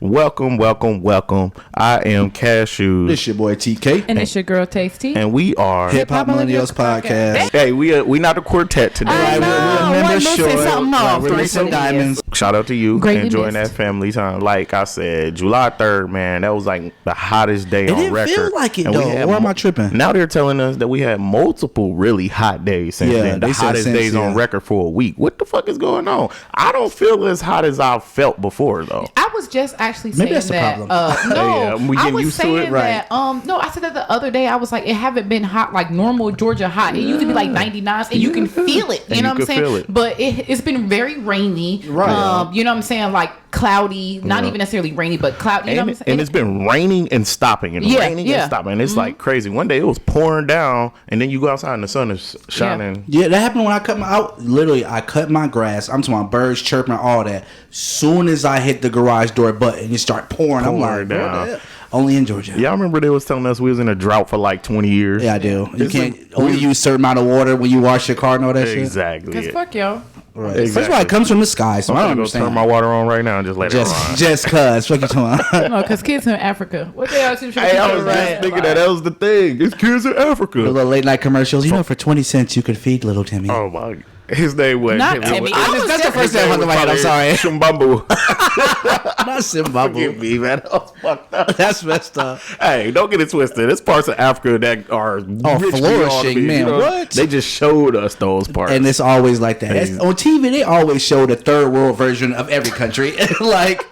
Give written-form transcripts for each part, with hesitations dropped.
Welcome. I am Cashews. This your boy TK. And it's your girl Tasty. And we are Hip Hop Millennials Podcast. Hey, we not a quartet today. I know. We're a member One missing short. something off. We're missing diamonds. Shout out to you. Greatly enjoying missed. that family time. Like I said, July 3rd, man, that was like the hottest day It on didn't record. feel like it, And we though. had Or am I tripping? Now they're telling us that we had multiple really hot days since Yeah, then. The they said hottest since, days on yeah. record for a week. What the fuck is going on? I don't feel as hot as I felt before, though. I was just actually saying Maybe that's the that. problem. No, Yeah, we I getting was used to it, saying right. that. No, I said that the other day. I was like, it haven't been hot like normal Georgia hot. It used to be like 99, and you can feel it. You And know you what I'm can feel saying? it. But it's been very rainy. Right. You know what I'm saying? Like cloudy, not even necessarily rainy, but cloudy. You know what I'm saying? And it's been raining and stopping and raining and stopping. And it's like crazy. One day it was pouring down, and then you go outside and the sun is shining. Yeah, that happened when I cut my out. Literally, I cut my grass. I'm talking about birds chirping, all that. Soon as I hit the garage door button, it start pouring. I'm like, down. what the hell? Only in Georgia. Y'all remember they was telling us we was in a drought for like 20 years? Yeah, I do. You It's can't like- only use certain amount of water when you wash your car and all that shit. Exactly. Because fuck y'all. Right. Exactly. First of all, it comes from the sky, so I'm I don't gonna go understand. turn my water on right now and just let it run. Just cuz. Fuck you talking about. No, because kids in Africa. What they are? Hey, I was just thinking that was the thing. It's kids in The Africa. little late night commercials. You know, for 20 cents, you could feed little Timmy. Oh my. His name was Not Timmy. That's the first thing I went to my head. I'm sorry. Shumbumbu. Not Zimbabwe. Forgive me, man. That was fucked up. That's messed up. Hey, don't get it twisted. There's parts of Africa that are rich beyond flourishing, me, man. What? They just showed us those parts. And it's always like that. Hey. On TV, they always show the third world version of every country. Like,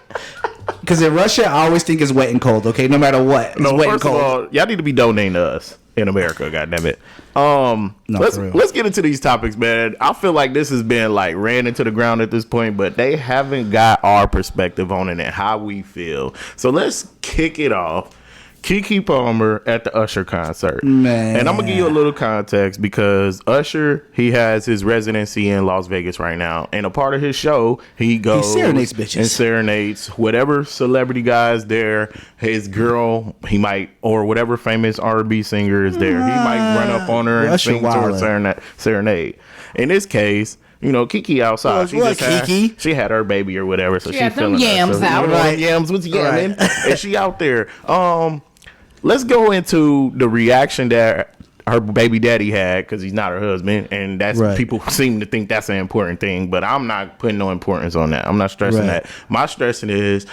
because in Russia, I always think it's wet and cold, okay? No matter what. It's no, wet and first of cold. all, y'all need to be donating to us in America, goddammit. No, for real. Let's get into these topics, man. I feel like this has been like ran into the ground at this point, but they haven't got our perspective on it and how we feel. So let's kick it off. Keke Palmer at the Usher concert. Man. And I'm going to give you a little context because Usher, he has his residency in Las Vegas right now. And a part of his show, he goes serenades bitches. and serenades whatever celebrity guy is there, his girl, he might, or whatever famous R&B singer is there. He might run up on her and Usher sing to her wildin'. serenade. In this case, you know, Keke outside. What, Keke? She had her baby or whatever, so She she had them feeling yams herself. out. You know, them Right. yams was yamming, and she out there. Let's go into the reaction that her baby daddy had because he's not her husband, and that's Right. people seem to think that's an important thing, but I'm not putting no importance on that. I'm not stressing Right. that. My stressing is,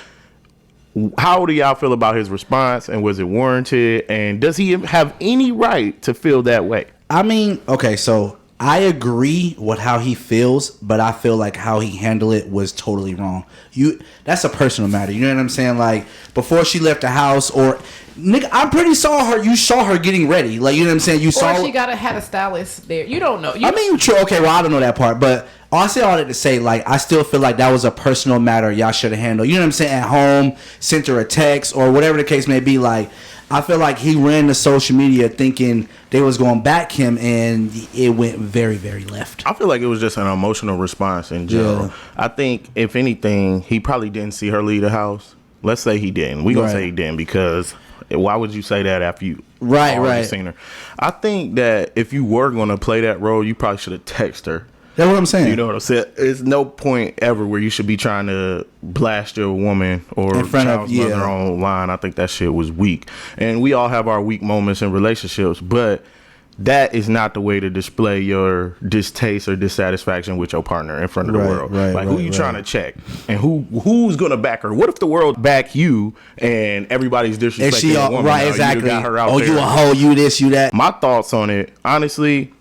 how do y'all feel about his response, and was it warranted, and does he have any right to feel that way? I mean, okay, so I agree with how he feels, but I feel like how he handled it was totally wrong. That's a personal matter. You know what I'm saying? Like, before she left the house, or nigga, I'm pretty you saw her getting ready. Like, you know what I'm saying? You saw Or she had a stylist there. You don't know. I mean, true. Okay, well, I don't know that part, but I say all that to say, like, I still feel like that was a personal matter y'all should have handled. You know what I'm saying? At home, sent her a text, or whatever the case may be. Like, I feel like he ran to social media thinking they was going to back him, and it went very, very left. I feel like it was just an emotional response in general. Yeah. I think, if anything, he probably didn't see her leave the house. Let's say he didn't. We're going to Right. say he didn't because why would you say that after you Right, already right. seen her? I think that if you were going to play that role, you probably should have texted her. That's what I'm saying. You know what I'm saying? There's no point ever where you should be trying to blast your woman or In front of- child's mother yeah. online. I think that shit was weak. And we all have our weak moments in relationships, but that is not the way to display your distaste or dissatisfaction with your partner in front of the Right, world. right, Like, who right, you right. trying to check? And who's going to back her? What if the world back you and everybody's disrespecting and she a all woman? right, Now, you exactly. got her out Oh, there. you a hoe, you this, you that. My thoughts on it, honestly,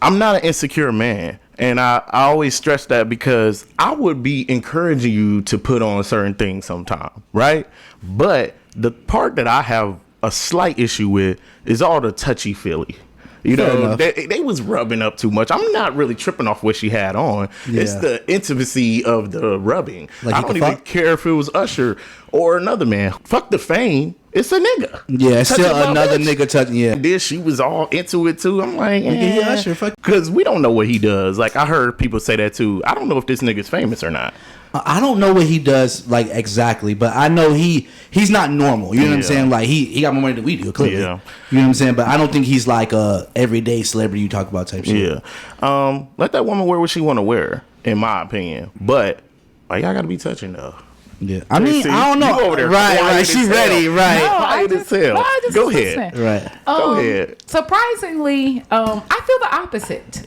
I'm not an insecure man. And I always stress that because I would be encouraging you to put on certain things sometime, right? But the part that I have a slight issue with is all the touchy-feely. You Fair know, enough. they was rubbing up too much. I'm not really tripping off what she had on. It's Yeah. the intimacy of the rubbing. Like I you don't can even fuck? care if it was Usher or another man. Fuck the fame. It's a nigga. Yeah, it's Touching still my another bitch. nigga touching. Yeah. And then she was all into it too. I'm like, Yeah, Usher, fuck. because we don't know what he does. Like, I heard people say that too. I don't know if this nigga's famous or not. I don't know what he does like exactly, but I know he's not normal. You know what I'm Yeah. saying? Like he got more money than we do, clearly. Yeah. You know what I'm saying? But I don't think he's like a everyday celebrity you talk about type shit. Yeah. Let that woman wear what she want to wear, in my opinion. But like, y'all got to be touching though. Yeah, I mean, I don't know. You over there Right. quiet She as ready. hell. Right. Quiet as hell. I just Go was ahead. listening. Right. Go ahead. Surprisingly, I feel the opposite.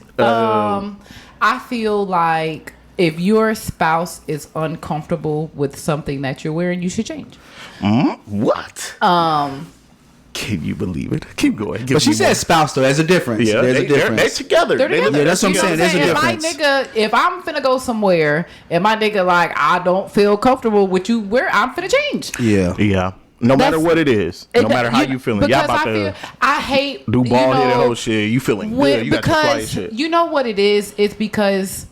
I feel like if your spouse is uncomfortable with something that you're wearing, you should change. What? Can you believe it? Keep going. But she said spouse though. There's a difference. Yeah, There's a difference. They're together. They're together. Yeah, that's what I'm You know saying. There's a If difference. my nigga, if I'm finna go somewhere and my nigga like, I don't feel comfortable with you, where I'm finna change. Yeah. Yeah. No matter what it is, no matter how you feeling, y'all about to I hate do ball headed whole shit. You feeling good? You got your quiet shit. You know what it is? It's because,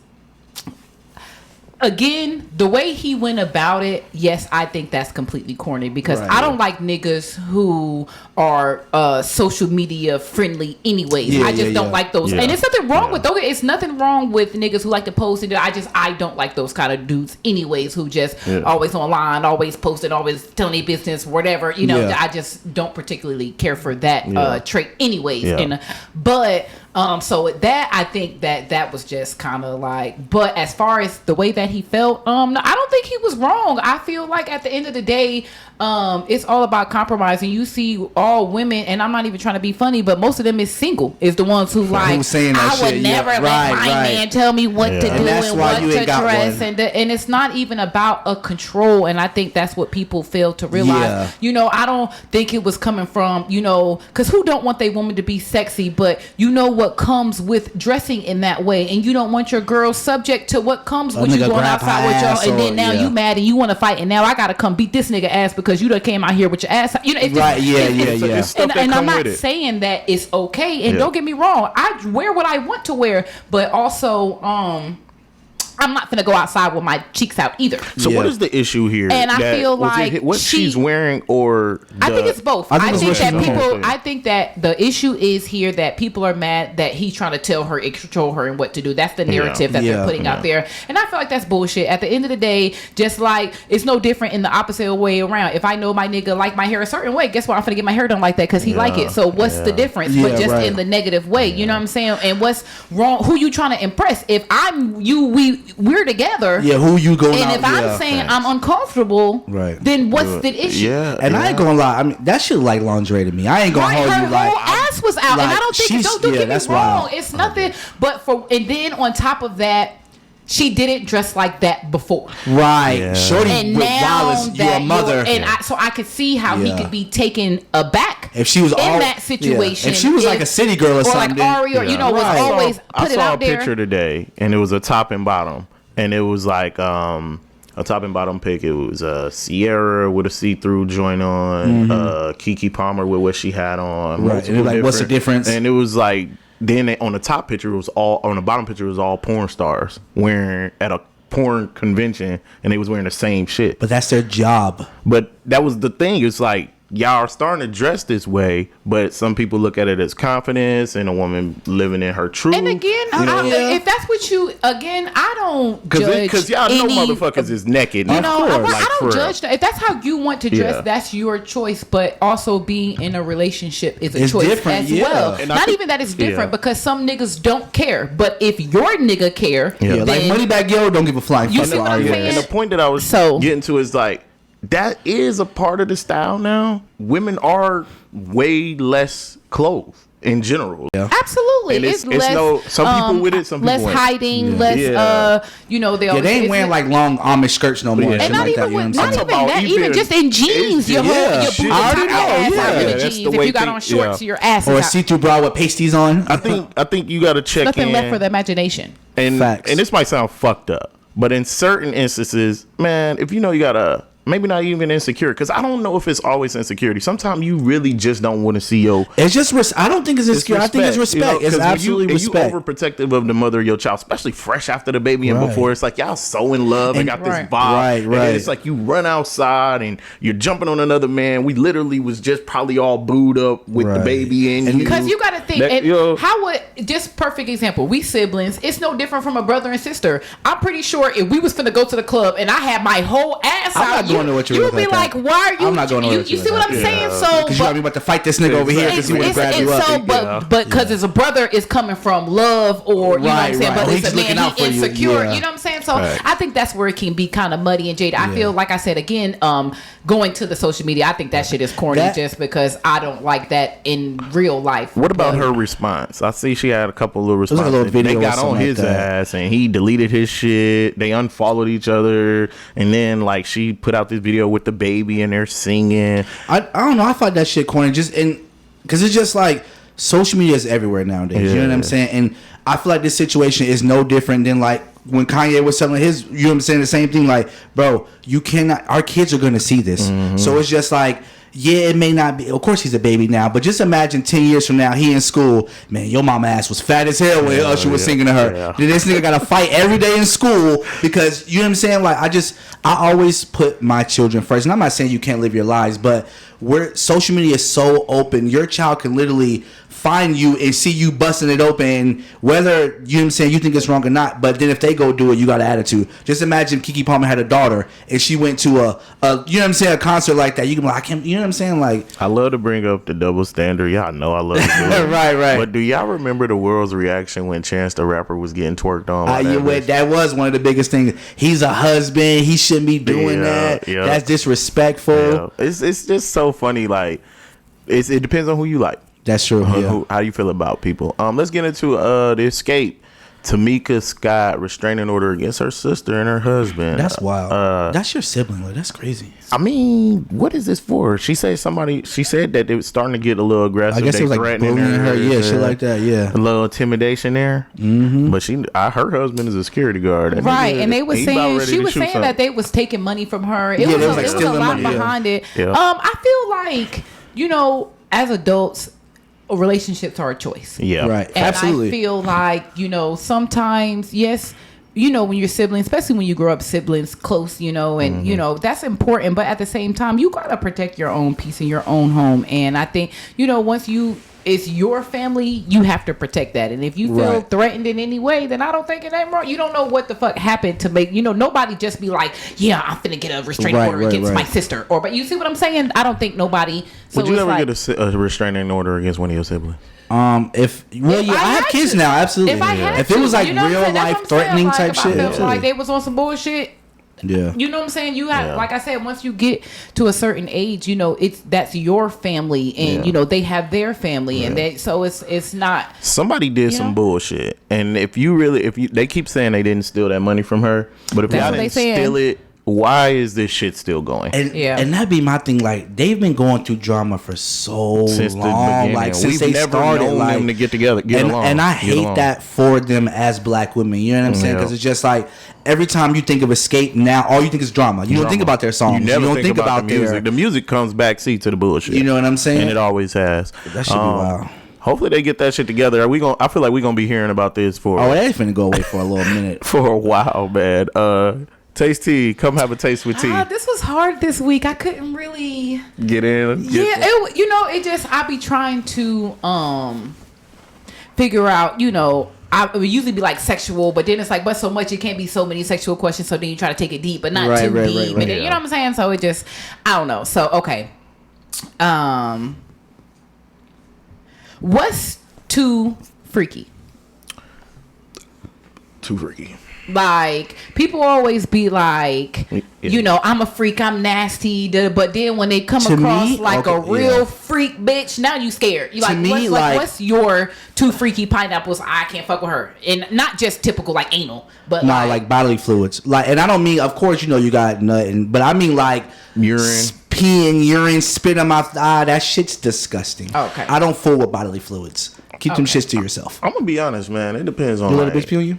again, the way he went about it, yes, I think that's completely corny because Right. I don't like niggas who are social media friendly anyways. Yeah, I just yeah, don't yeah. like those. Yeah. And it's nothing wrong Yeah. with those. It's nothing wrong with niggas who like to post it. I don't like those kind of dudes anyways who just always online, always posting, always telling their business, whatever. You know, Yeah. I just don't particularly care for that trait anyways. Yeah. And but so that I think that was just kind of like, but as far as the way that he felt, no, I don't think he was wrong. I feel like at the end of the day, it's all about compromise. And you see all women, and I'm not even trying to be funny, but most of them is single, is the ones who like, Who's saying that I would shit, never yeah. let Right, my right. man tell me what to do And that's and why what you to ain't got dress, one. and it's not even about a control. And I think that's what people fail to realize. Yeah. You know, I don't think it was coming from, you know, because who don't want their woman to be sexy, but you know what comes with dressing in that way, and you don't want your girl subject to what comes with you nigga going grab her outside with y'all, ass and then or- now yeah. you mad and you want to fight, and now I gotta come beat this nigga ass because you done came out here with your ass. You know, it's just, Right, yeah, it's- yeah, yeah. It's stuff that And I'm come not with it. saying that it's okay, and Yeah. don't get me wrong, I wear what I want to wear, but also I'm not gonna go outside with my cheeks out either. So Yeah. what is the issue here? And I That- feel was it like what she's wearing, or I think it's both. I think I it's think what that she's people. wearing. I think that the issue is here that people are mad that he's trying to tell her and control her and what to do. That's the narrative that Yeah. they're putting out there, and I feel like that's bullshit. At the end of the day, just like it's no different in the opposite way around. If I know my nigga like my hair a certain way, guess what? I'm gonna get my hair done like that because he like it. So what's the difference? But Yeah, just right. in the negative way, you know what I'm saying? And what's wrong? Who you trying to impress? If I'm you, we're together. Yeah, who you going And out? if I'm saying I'm uncomfortable, Right. then what's the issue? Yeah, And I ain't gonna lie. I mean, that shit like lingerie to me. I ain't gonna Right, hold her you like. whole ass was out, and like, I don't think she's- don't yeah, get me that's wrong. wild. It's nothing, but and then on top of that, she didn't dress like that before, Right, Yeah. shorty. and with now Wallace, that you're a mother. so I could see how he Yeah. could be taken aback If she was in all- that situation. yeah. If she was like a city girl or like something, Ari, or you know, was Right. always I put it saw a out there. picture today, and it was a top and bottom, and it was like a top and bottom pic. It was Sierra with a see-through joint on, Keke Palmer with what she had on. Right. multiple And it was like, what's the different- difference? And it was like, then on the top picture it was all, on the bottom picture it was all porn stars wearing at a porn convention, and they was wearing the same shit. But that's their job. But that was the thing. It's like, y'all are starting to dress this way, but some people look at it as confidence and a woman living in her truth. And again, if that's what you, again, I don't judge Because y'all know any- motherfuckers is naked. You know, I Like, don't for real. judge that. If that's how you want to dress, Yeah. that's your choice. But also being in a relationship is a It's choice different, as yeah. well. And I Not think- even that it's different yeah. because some niggas don't care. But if your nigga care, Yeah, like then Moneybag Yo don't give a flying You fuck see for what I'm Ari saying? And Lennox. the point that I was So- getting to is like, that is a part of the style now. Women are way less clothed in general. Yeah. absolutely, And it's it's less. no- some people with it, some people less ain't. hiding, less. Yeah. You know, they Yeah, they ain't wearing like long Amish skirts no more. Yeah. And And shit not like even that, you know with, what I'm not saying? even that, even just in jeans, your whole yeah, your shit. booty I top already your know, ass yeah. out with That's the the jeans. If way you got thing- on shorts, yeah. your ass Or a is out. see-through bra with pasties on. I think you got to check Nothing in. left for the imagination. And Facts. and this might sound fucked up, but in certain instances, man, if you know you gotta, maybe not even insecure, because I don't know if it's always insecurity. Sometimes you really just don't want to see your. It's just I don't think it's insecure. I think it's respect. You know, It's 'cause absolutely when respect. you overprotective of the mother of your child, especially fresh after the baby and Right. before. It's like y'all so in love and And- got this Right. vibe. Right, And then right. it's like you run outside and you're jumping on another man. We literally was just probably all booed up with the Right. baby and Because you got to think, That- and you know- how would, just perfect example, we siblings, it's no different from a brother and sister. I'm pretty sure if we was finna go to the club and I had my whole ass I'm out, not you going to what you would be like, why are you? I'm not going to you see what I'm saying? So because you got me about to fight this nigga over here because he want to grab you up. But because it's a brother, is coming from love, or you know what I'm saying. But it's a man, he insecure. You know what I'm saying? So I think that's where it can be kind of muddy and jaded. I feel like I said again, going to the social media, I think that shit is corny just because I don't like that in real life. What about her response? I see she had a couple little responses. Like a little video they got on his ass and he deleted his shit. They unfollowed each other, and then like she put out this video with the baby and they're singing. I don't know. I find that shit corny because it's just like social media is everywhere nowadays. You know what I'm saying? And I feel like this situation is no different than like when Kanye was telling his, you know what I'm saying, the same thing. Like, bro, you cannot. Our kids are gonna see this, so it's just like. Yeah, it may not be. Of course, he's a baby now, but just imagine 10 years from now, he in school. Man, your mama ass was fat as hell when Usher was singing to her. Then this nigga got to fight every day in school because you know what I'm saying. Like, I always put my children first, and I'm not saying you can't live your lives, but social media is so open. Your child can literally find you and see you busting it open, whether you know what I'm saying you think it's wrong or not. But then if they go do it, you got an attitude. Just imagine Keke Palmer had a daughter and she went to a you know what I'm saying, a concert like that. You can be like, I can't, you know what I'm saying? Like, I love to bring up the double standard. Y'all know I love to do it. right. But do y'all remember the world's reaction when Chance the Rapper was getting twerked on? That was one of the biggest things. He's a husband. He shouldn't be doing that. Yeah. That's disrespectful. Yeah. It's just so funny. Like, it depends on who you like. That's true. How do you feel about people? Let's get into the escape. Tamika Scott restraining order against her sister and her husband. That's wild. That's your sibling. That's crazy. I mean, what is this for? She said that it was starting to get a little aggressive. I guess it was like bullying her. Yeah, shit like that. Yeah, a little intimidation there. But her husband is a security guard, right? And they were saying that they was taking money from her. It was a lot behind it. Yeah. I feel like as adults, relationships are a choice. Yeah, right. And absolutely. I feel like sometimes yes. When you're siblings, especially when you grow up siblings close, and that's important. But at the same time, you gotta protect your own peace in your own home. And I think once it's your family, you have to protect that. And if you feel threatened in any way, then I don't think it ain't wrong. You don't know what the fuck happened to make nobody just be like, yeah, I'm finna get a restraining order against my sister. But you see what I'm saying? I don't think nobody. Would you ever get a restraining order against one of your siblings? I have kids now, absolutely. If it was like real life threatening type shit, like they was on some bullshit. Yeah, you know what I'm saying. You have, like I said, once you get to a certain age, that's your family, and they have their family, and it's not. Somebody did some bullshit, and if they keep saying they didn't steal that money from her, but if y'all didn't steal it, why is this shit still going? And that'd be my thing. Like, they've been going through drama for so long. Since they started, known them to get together, along. And I hate that for them as black women. You know what I'm saying? Because it's just like every time you think of Escape now, all you think is drama. You don't think about their songs. You don't think about the music. The music comes backseat to the bullshit. You know what I'm saying? And it always has. That should be wild. Hopefully they get that shit together. I feel like we're gonna be hearing about this for. Oh, they finna go away for a little minute. For a while, man. Taste tea. Come have a taste with tea. This was hard this week. I couldn't really get in. It just I be trying to figure out. I would usually be like sexual, but then it's like, but so much it can't be so many sexual questions. So then you try to take it deep, but not too deep. And then, you know what I'm saying? So it just I don't know. So okay, what's too freaky? Too freaky. Like, people always be like, I'm a freak, I'm nasty, but then when they come across a real freak bitch, now you scared. You what's your too freaky pineapples? I can't fuck with her. And not just typical like anal, but like bodily fluids. Like, and I don't mean, of course, you got nothing, but I mean like urine. Peeing, urine, spit in my mouth. That shit's disgusting. Okay. I don't fool with bodily fluids. Keep them shits to yourself. I'm gonna be honest, man. It depends on. You let a bitch pee on you?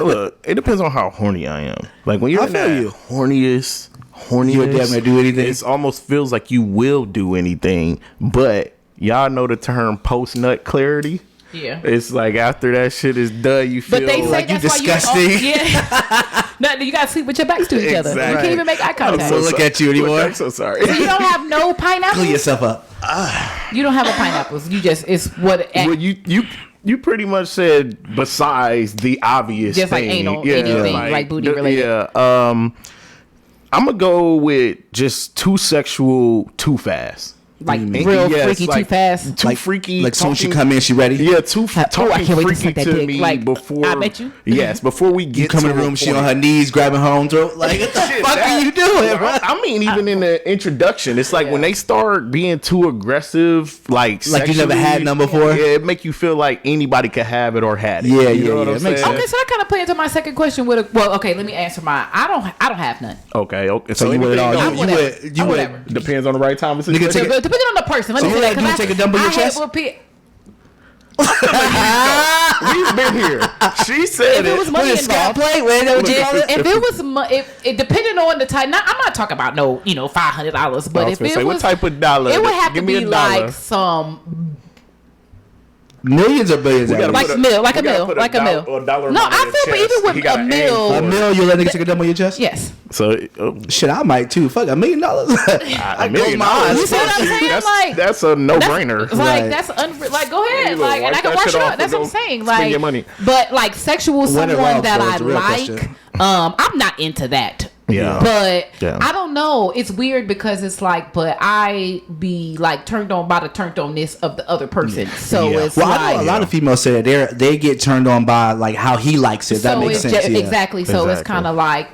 Look, it depends on how horny I am. Like when you're horniest, you're definitely do anything. It almost feels like you will do anything. But y'all know the term post nut clarity. Yeah, it's like after that shit is done, you feel like you disgusting. You gotta sleep with your backs to each other. You can't even make eye contact. So look at you anymore. I'm so sorry. So you don't have no pineapples. Clean yourself up. You don't have a pineapples. You just well, you pretty much said besides the obvious just thing. Like anal, anything like booty related. Yeah. I'm gonna go with just too sexual, too fast. Like you mean? real Yes, freaky, too like, fast. too freaky. Like soon as she talking- come in, she ready. Yeah, too I talking can't wait to freaky suck that to dick. me Like, before. I bet you. Yes, before we get You come to in the room, point. she on her knees, grabbing her own throat. Like, what the fuck are you doing, bro? I mean, even in the introduction, it's like when they start being too aggressive, like Like you never had sexually, none before? Yeah, it make you feel like anybody could have it or had it. Yeah, you know yeah, what yeah. I'm It makes saying? Okay, so that kind of play into my second question with a. Well, okay, let me answer mine. I don't have none. Okay. So you would anything all else? you would Whatever. Depends on the right time. Nigga, take Depending on the person. Let So me you say would that. take a dump on your chest? We've been here. She said If it was money With a involved, plate, wait, that what you call it? if it was, if it depending on the type. Not, I'm not talking about no, $500, but if it was, what type of dollar? it would have Give to me be a dollar. like some Millions or billions? We gotta Alex? put like a meal. a No, amount on I your feel, but chest. even with He gotta a aim meal, for A it. meal, you let niggas take a dump on your chest? yes. So Shit, I might too. Fuck, $1 million. $1 million. my eyes. You see what I'm saying? That's, Like, that's a no brainer. It's like Right. that's like go ahead, look, like, and wipe I can that wash shit it off up. That's and what I'm go saying. spend Like, your money. but like sexual When it someone wrong, that though, I is the real like, question. I'm not into that. Yeah. But Yeah. I don't know. It's weird because it's like, but I be like turned on by the turned onness of the other person. So Yeah. it's Well, like, I know a lot of females say that they get turned on by like how he likes it. That so makes it's sense. Yeah. exactly. So it's Exactly. kind of like,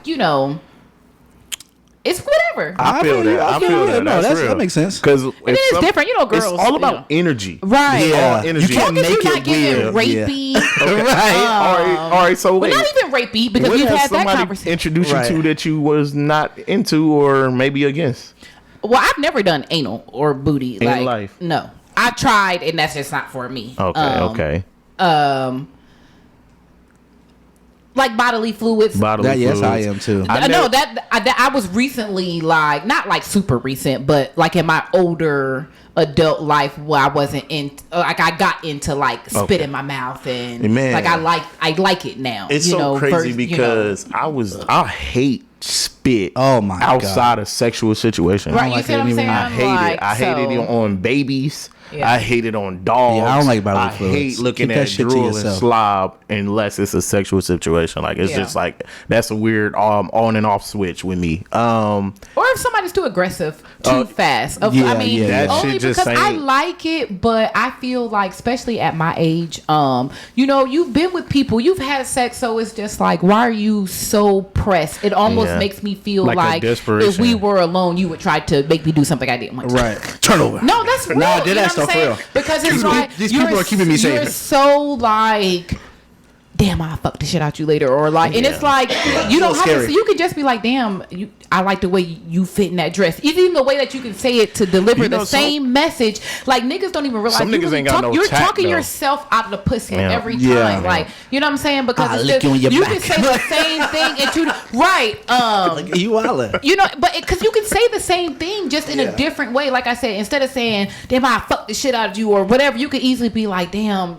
it's whatever. I feel that. I feel that. No, That's real. that makes sense. Because it is different. It's Girls. all about energy. Right. Yeah. All energy. You can't As long as make you're it not getting weird. rapey. Right. All right. So But wait. not even rapey because What we've has had that somebody conversation. introduced you Right. to that you was not into or maybe against? Well, I've never done anal or booty. In Like, life? no. I tried, and that's just not for me. Okay. Like bodily fluids. Bodily Yes, I fluids. am too. I No, never- that I was recently like not like super recent, but like in my older adult life where I wasn't in, like I got into like spit Okay. in my mouth and Man. like I like it now. It's you so know, crazy versus, because I hate spit. Oh my outside God. of sexual situations. right. You like see it what I'm anyway. saying? I hate Like, it. I hate it on babies. Yeah. I hate it on dogs. Yeah, I don't like bodily I fluids. hate looking Keep that at shit to drool and yourself. slob unless it's a sexual situation. Like it's Yeah. just like that's a weird on and off switch with me. Or if somebody's too aggressive, too fast. yeah, I mean, yeah, yeah. That only shit just because I ain't- like it, but I feel like, especially at my age, you've been with people, you've had sex, so it's just like, why are you so pressed? It almost Yeah. makes me feel Like a like if desperation. we were alone, you would try to make me do something I didn't want to. Right. Turnover. No, that's real. Nah, you dead know ass what I'm stuff saying? real. Because it's like These people are keeping me safe. You're so like, damn, I'll fuck the shit out you later, or like, and it's like you don't have scary. to. You can just be like, damn, I like the way you fit in that dress. Even the way that you can say it to deliver You know, the same message. Like niggas don't even realize Some you niggas really ain't got no you're tact, talking though. yourself out of the pussy Yeah. every time. Yeah. Like, you know what I'm saying? Because I'll it's lick just, you on your you back. can say the same thing and you right. Like, you wildin'. You know, but because you can say the same thing just in Yeah. a different way. Like I said, instead of saying, damn, I fuck the shit out of you or whatever, you could easily be like, damn,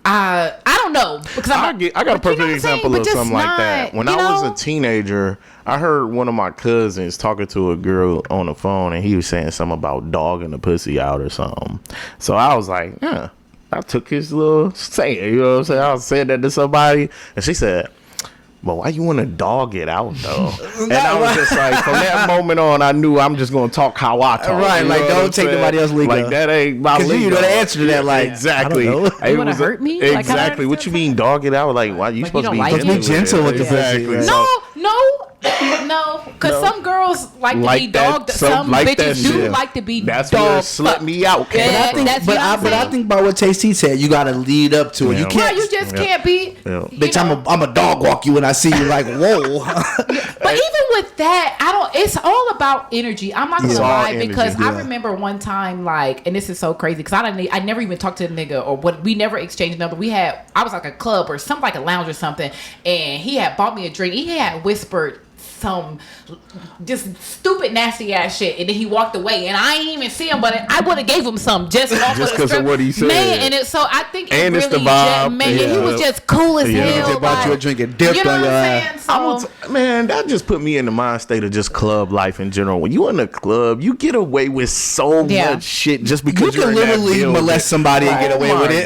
I don't know. Because I got a but you know perfect what I'm saying? example But of just something like not, that. When you I was know? a teenager, I heard one of my cousins talking to a girl on the phone, and he was saying something about dogging the pussy out or something. So I was like, yeah. I took his little saying, you know what I'm saying? I said that to somebody, and she said, but why you want to dog it out though? And I was just like, from that moment on, I knew I'm just gonna talk how I talk. Right, you like, know don't what I'm take saying? nobody else's lingo. Like that ain't my 'Cause you lingo. know the answer to that, like, exactly. I don't know. It You wanna was a- hurt me? Like, how Exactly. I- What you mean dog it out? Like why you Like, supposed you to be don't like gentle it? with Gentle with the pussy, Exactly. right. So- No, because No. some girls like to Like be that- dogged. so Some like that bitches do shit. like to be That's where dogged. slut me out came Yeah, from. that's But what I'm I saying. think about what Tasty said. You got to lead up to it. Yeah. You No, can't. you just Yeah. can't be. Yeah. you Bitch, know. I'm a dog walk you when I see you. Like, whoa. But even with that, I don't. It's all about energy. I'm not gonna It's all lie energy, because I yeah. remember one time, like, and this is so crazy because I never even talked to the nigga or what. We never exchanged a number. I was like a club or something, like a lounge or something, and he had bought me a drink. He had whispered some just stupid nasty ass shit, and then he walked away, and I ain't even see him, but I would have gave him some just because of what he said, man. And so I think it and really it's the vibe. he was just cool as hell. He just bought you a drink and dipped you know on what your I'm ass. saying? So, Man, that just put me in the mind state of just club life in general. When you in a club, you get away with so much shit just You because you're can in that literally building. molest somebody and get away with it.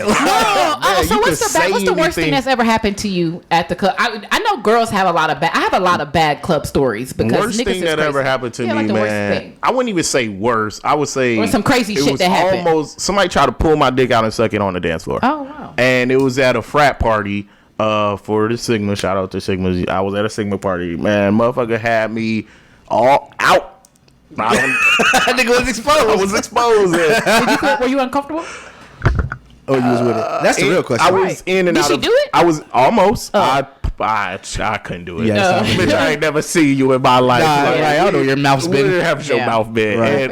So you what's can what's the worst say thing that's ever happened to you at the club? I know girls have a lot of bad. I have a lot of bad club stories because Worst niggas thing is that crazy. ever happened to Yeah, me, like the worst man. thing. I wouldn't even say worse. I would say Or some crazy it shit was that happened. almost somebody tried to pull my dick out and suck it on the dance floor. Oh, wow. And it was at a frat party for the Sigma. Shout out to Sigma. I was at a Sigma party. Man, motherfucker had me all out. That nigga was exposed. I was exposed. Were you uncomfortable? Oh, you was with it. That's the real question. I was in and Did out she of. do it? I was almost. Oh. I couldn't do it. Yeah, Bitch, I ain't never seen you in my life. Nah, right. I know your mouth's We didn't been. have your Yeah. mouth big. Right.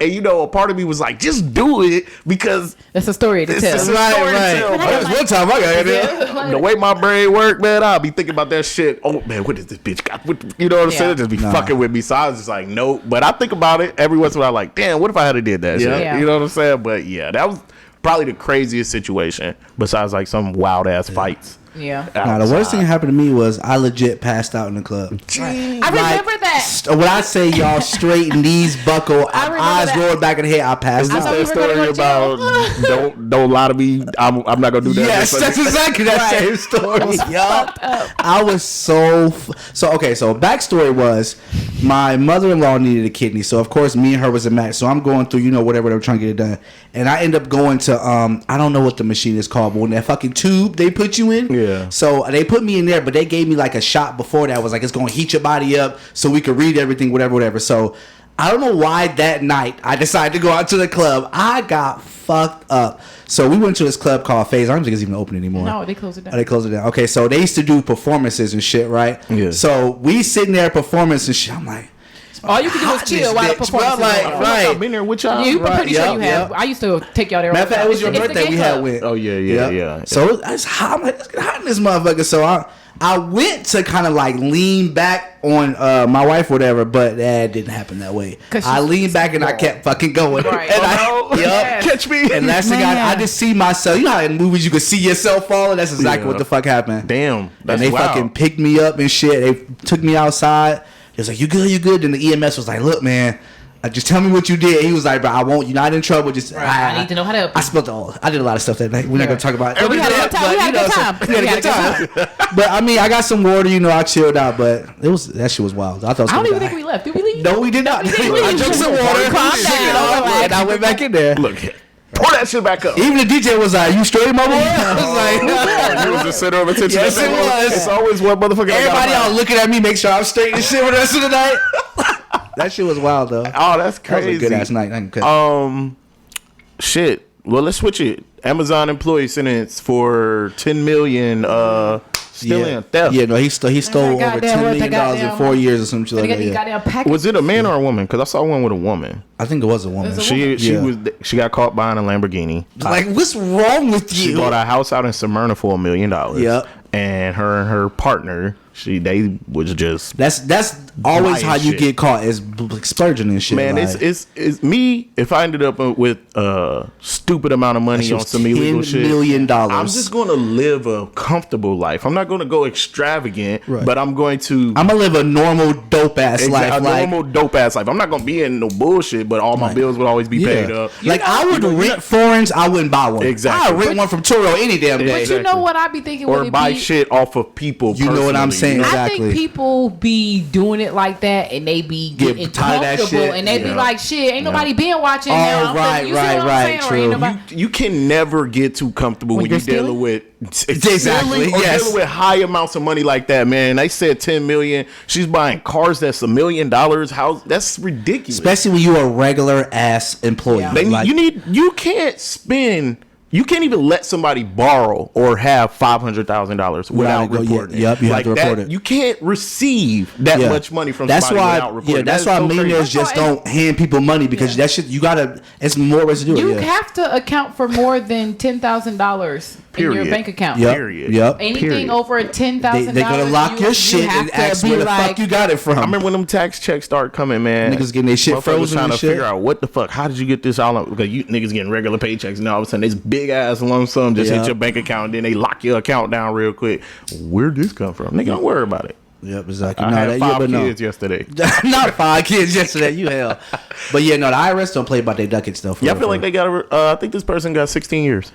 And you know, a part of me was like, just do it because That's a story to it's tell. just a Right, story to right. tell. But I There was one time I got it. The way my brain work, man, I'll be thinking about that shit. Oh man, what is this bitch got? You know what I'm saying? Yeah. It just be Nah. fucking with me. So I was just like, nope. But I think about it every once in a while, like, damn, what if I had did that shit? Yeah. You know what I'm saying? But yeah, that was probably the craziest situation besides like some wild ass fights. Yeah. Nah, the worst thing that happened to me was I legit passed out in the club. I remember that. When I say y'all straight knees buckle, I remember eyes that. rolled back in the head, I passed Is this thought out. you that were story gonna go to jail. about don't lie to me? I'm not gonna do that. Yes, that's exactly that same story. Yup. I was so okay. So backstory was my mother-in-law needed a kidney, so of course me and her was a match. So I'm going through, whatever they're trying to get it done, and I end up going to I don't know what the machine is called, but when that fucking tube they put you in. Yeah. So they put me in there, but they gave me like a shot before that. Was like it's gonna heat your body up so we could read everything, whatever. So I don't know why that night I decided to go out to the club. I got fucked up. So we went to this club called Phase. I don't think it's even open anymore. No, they closed it down. Oh, they closed it down. Okay, so they used to do performances and shit, right? Yeah. So we sitting there at performance and shit. I'm like, All you can do is chill while the performance is like, going on. right. I've been there with y'all. Yeah, I'm Right, pretty sure you yep. have. I used to take y'all there. matter all of the fact, time. it was your It's the birthday gay we had club. went. Oh yeah. So it's hot. I'm like, let's get hot in this motherfucker. So I went to kind of like lean back on my wife or whatever, but that didn't happen that way. 'Cause I she's leaned back and I kept fucking going. Right. And Oh, no. Yes. Catch me. And last thing I Man. just see myself. You know how in movies you can see yourself falling? That's exactly Yeah. what the fuck happened. Damn, that's And they wild. fucking picked me up and shit. They took me outside. It was like, you good? Then the EMS was like, look, man, just tell me what you did. He was like, bro, I won't. You're not in trouble. Just Right. I need to know how to help I you. spilled all. I did a lot of stuff that night. We're not gonna talk about it. But we had a good time. But, We had a good so- time. we had a good time. But I mean, I got some water. I chilled out. But that shit was wild. I thought. I don't even think we left. Did we leave? No, we did not. We didn't I leave. drank some water. Calm Shit, down. and I went back in there. Look, pour that shit back up. Even the DJ was like, "You straight, my boy?" I was like, You was the center of attention. Yes, it was. It's always one motherfucker. everybody all looking at me, make sure I'm straight and shit for the rest of the night. That shit was wild though. Oh, that's That was crazy. a good ass night. I can cut. Shit. Well, let's switch it. Amazon employee sentenced for $10 million. Still in theft. Yeah, no, he stole over goddamn $10 what the million in goddamn- 4 years or some shit They like got that. these Yeah. goddamn packages. Was it a man or a woman? Because I saw one with a woman. I think it was a woman. It was a She got caught buying a Lamborghini. Like, what's wrong with She you? bought a house out in Smyrna for $1 million. Yep. And her partner, they was just That's always Buying how you shit. get caught is splurging and shit. man. like, It's me. If I ended up with a stupid amount of money that on was some illegal $10 shit, million. I'm just going to live a comfortable life. I'm not going to go extravagant, Right. but I'm going to. I'm gonna live a normal dope ass life. a Like, normal dope ass life. I'm not gonna be in no bullshit, but all my Right. bills would always be paid yeah. up. Like I would rent foreigns. I wouldn't buy one. Exactly. I rent one from Turo any damn day. But you Exactly. know what I be thinking? Or would it buy be? shit off of people. You know what I'm personally, you saying? know? I Exactly. think people be doing it like that, and they be Get getting tired of that comfortable, shit. and they be Yeah. like, "Shit, ain't nobody been watching Oh, now." right, You see what I'm right, saying? Or true. ain't nobody- You can never get too comfortable When when you're you're dealing stealing? with Exactly, stealing or yes. dealing with high amounts of money like that, man. They said $10 million. She's buying cars that's $1 million. House that's ridiculous. Especially when you a regular ass employee. Yeah. They, Like, you can't spend You can't even let somebody borrow or have $500,000 without reporting it. Yep, you have to report that, it. You can't receive that much money from somebody without reporting. Yeah, that's why millionaires just don't hand people money because that shit you gotta. It's more ways to do it. You have to account for more than $10,000 in your bank account. Period. Yep. Anything over $10,000, they're gonna lock your shit and ask where the fuck you got it from. I remember when them tax checks start coming, man. Niggas getting their shit frozen trying to and shit. figure out what the fuck. How did you get this all up? Because you niggas getting regular paychecks, and all of a sudden this big ass lump sum just hit your bank account, and then they lock your account down real quick. Where'd this come from? Nigga, don't worry about it. Yep, exactly. I had 5 kids yesterday. Not 5 kids yesterday. You hell. But yeah, no, the IRS don't play about their ducats though. Yeah, I feel like they got. I think this person got 16 years.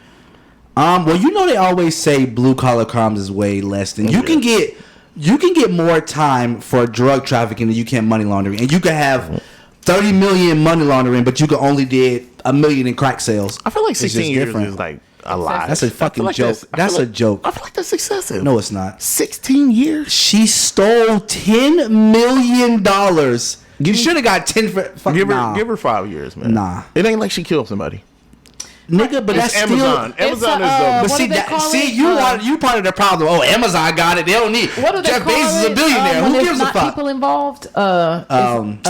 Well, you know they always say blue collar crimes is way less than you can get more time for drug trafficking than you can money laundering, and you can have 30 million money laundering, but you can only did $1 million in crack sales. I feel like 16 years is like a lot. That's a fucking joke. That's a joke. I feel like that's excessive. No, it's not. 16 years. She stole $10 million. You should have got 10 for fucking. Give her 5 years, man. Nah, it ain't like she killed somebody. Nigga, but it's that's Amazon. Still, Amazon but is you part of the problem. Oh, Amazon got it. They don't need. What do they Jeff call Bezos is it? a billionaire. Who gives a fuck? People involved. A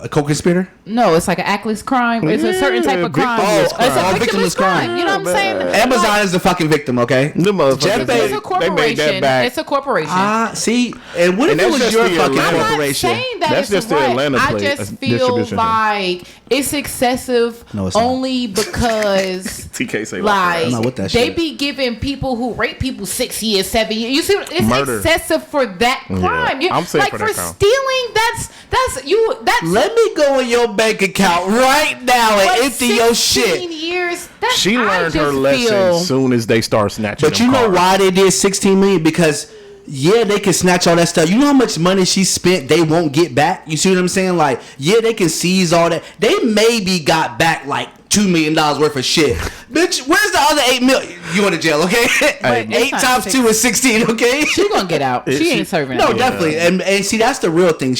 co-conspirator. No, it's like an actless crime. It's a certain type of crime. It's a victimless crime. You know what I'm saying? Amazon is the fucking victim. Okay. The motherfuckers. Jeff Bezos. It's a corporation. It's a corporation. See, and what if it was your fucking corporation? I'm not saying that that's it's just the Atlanta I place, just feel like it's excessive only because TK say like they be giving people who rape people 6 years, 7 years. You see, it's murder. Excessive for that crime. I'm saying like for for that crime. stealing. That's you. That's let me go in your bank account right now and empty your shit. 16 years. She learned her lesson as soon as they start snatching. But you know why they did 16 million? Because yeah, they can snatch all that stuff. You know how much money she spent they won't get back? You see what I'm saying? Like, yeah, they can seize all that. They maybe got back like $2 million worth of shit. Bitch, where's the other 8 million? You in the jail, okay? 8 times 2 is 16, okay? She gonna get out. She ain't serving. No, definitely. And see, that's the real thing.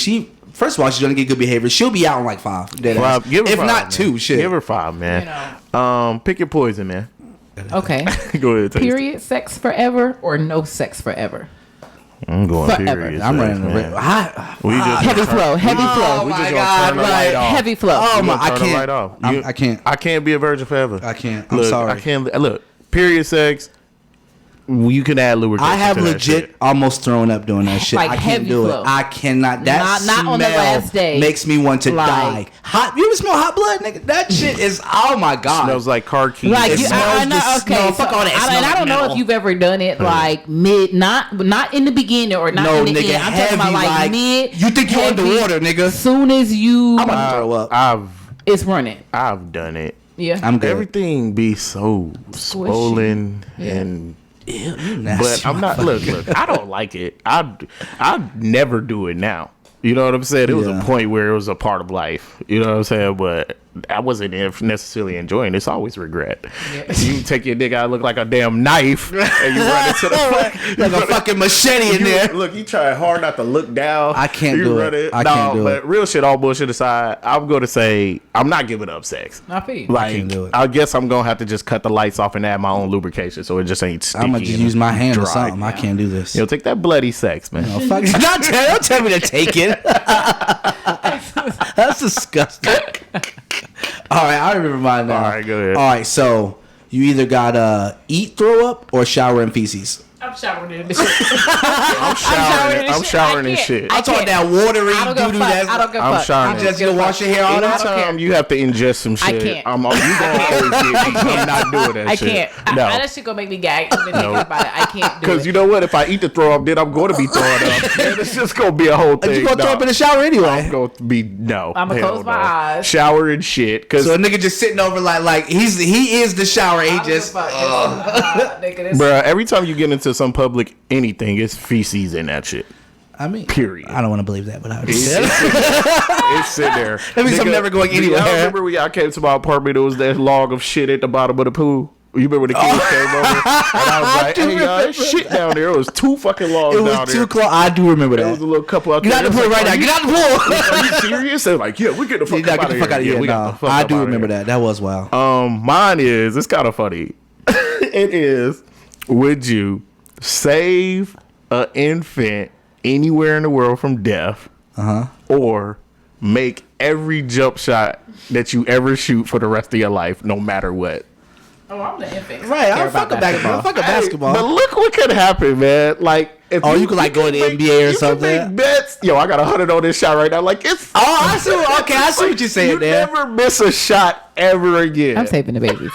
First of all, she's gonna get good behavior. She'll be out in like 5. Give her if 5, not man. 2, shit. Give her 5, man. Pick your poison, man. Okay. Go ahead. Period. Sex forever or no sex forever. I'm going forever. period. I'm running the heavy flow. Heavy flow. Oh my God! Right off. Heavy flow. Oh my! I can't. Right off. I can't. I can't be a virgin forever. I can't. I'm look, sorry. I can't. Look. Period. Sex. You can add lubrication. I have to that legit shit. almost thrown up doing that shit. Like I can't heavy do flow. it. I cannot. That not on the last day. makes me want to die. Hot. You ever smell hot blood, nigga? That shit is. Oh my God. Smells like car keys. Like I know. Okay, Fuck all that. And I don't know if you've ever done it like mid, not in the beginning or not in the nigga, end. I'm talking about like mid. You think you're underwater, nigga? Soon as you, I'm about to throw up. it's running. I've done it. Yeah, I'm good. Everything be so swollen and. Ew, but I'm not. Look. I don't like it. I never do it now. You know what I'm saying? It was a point where it was a part of life. You know what I'm saying? But I wasn't necessarily enjoying it. It's always regret. Yeah. You take your dick out, look like a damn knife, and you run into the like a fucking machete in there. Look, you try hard not to look down. I can't do it. I can't do it. But real shit, all bullshit aside, I'm going to say I'm not giving up sex. I feel you. Like, I can't do it. I guess I'm going to have to just cut the lights off and add my own lubrication so it just ain't sticky. I'm going to just use my hand dry. or something. I can't do this. Yo, take that bloody sex, man. No, fuck. Don't tell me to take it. That's disgusting. All right, I remember mine now. All right, go ahead. All right, so you either gotta eat throw up or shower in feces. I'm showering in this shit. I'm showering in shit. I'm talking that watery I don't give a doo-doo. fuck. I don't give a I'm fuck. showering. You just gonna wash your hair all that? Anytime you have to ingest some shit, I can't. you gonna always get me. I'm not doing that I shit. can't. No. That shit gonna make me gag. Even thinking about it. I can't do it. Because you know what? If I eat the throw up, then I'm going to be throwing up. Man, it's just going to be a whole thing. You gonna throw up in the shower anyway? I'm going to be, no. I'm gonna close my eyes. Shower and shit. So a nigga just sitting over like he is the shower. He just. Bruh, every time you get into some public anything, it's feces in that shit. I mean, period. I don't want to believe that, but I would It's sitting there. That means I'm never going anywhere. I remember when y'all came to my apartment, there was that log of shit at the bottom of the pool. You remember when the kids came over? And I was like, hey, y'all, there's shit down there. It was 2 fucking logs It down was there. too close. I do remember that. There was a little couple out Get there. out the pool right now. Get out the pool. Are you serious? They're like, yeah, we get the fuck out of here. Yeah, we got the fuck I up do outta remember here. that. That was wild. Mine is, it's kind of funny. It is, would you save an infant anywhere in the world from death or make every jump shot that you ever shoot for the rest of your life, no matter what? Oh, I'm the infant. Right, I'm fucking basketball. Fuck a basketball. But look what could happen, man. Like, if you could like go in the NBA or you something. can make bets. Yo, I got 100 on this shot right now. Like, it's. Oh, I see. Okay, I see what you're saying you there. never miss a shot ever again. I'm saving the babies.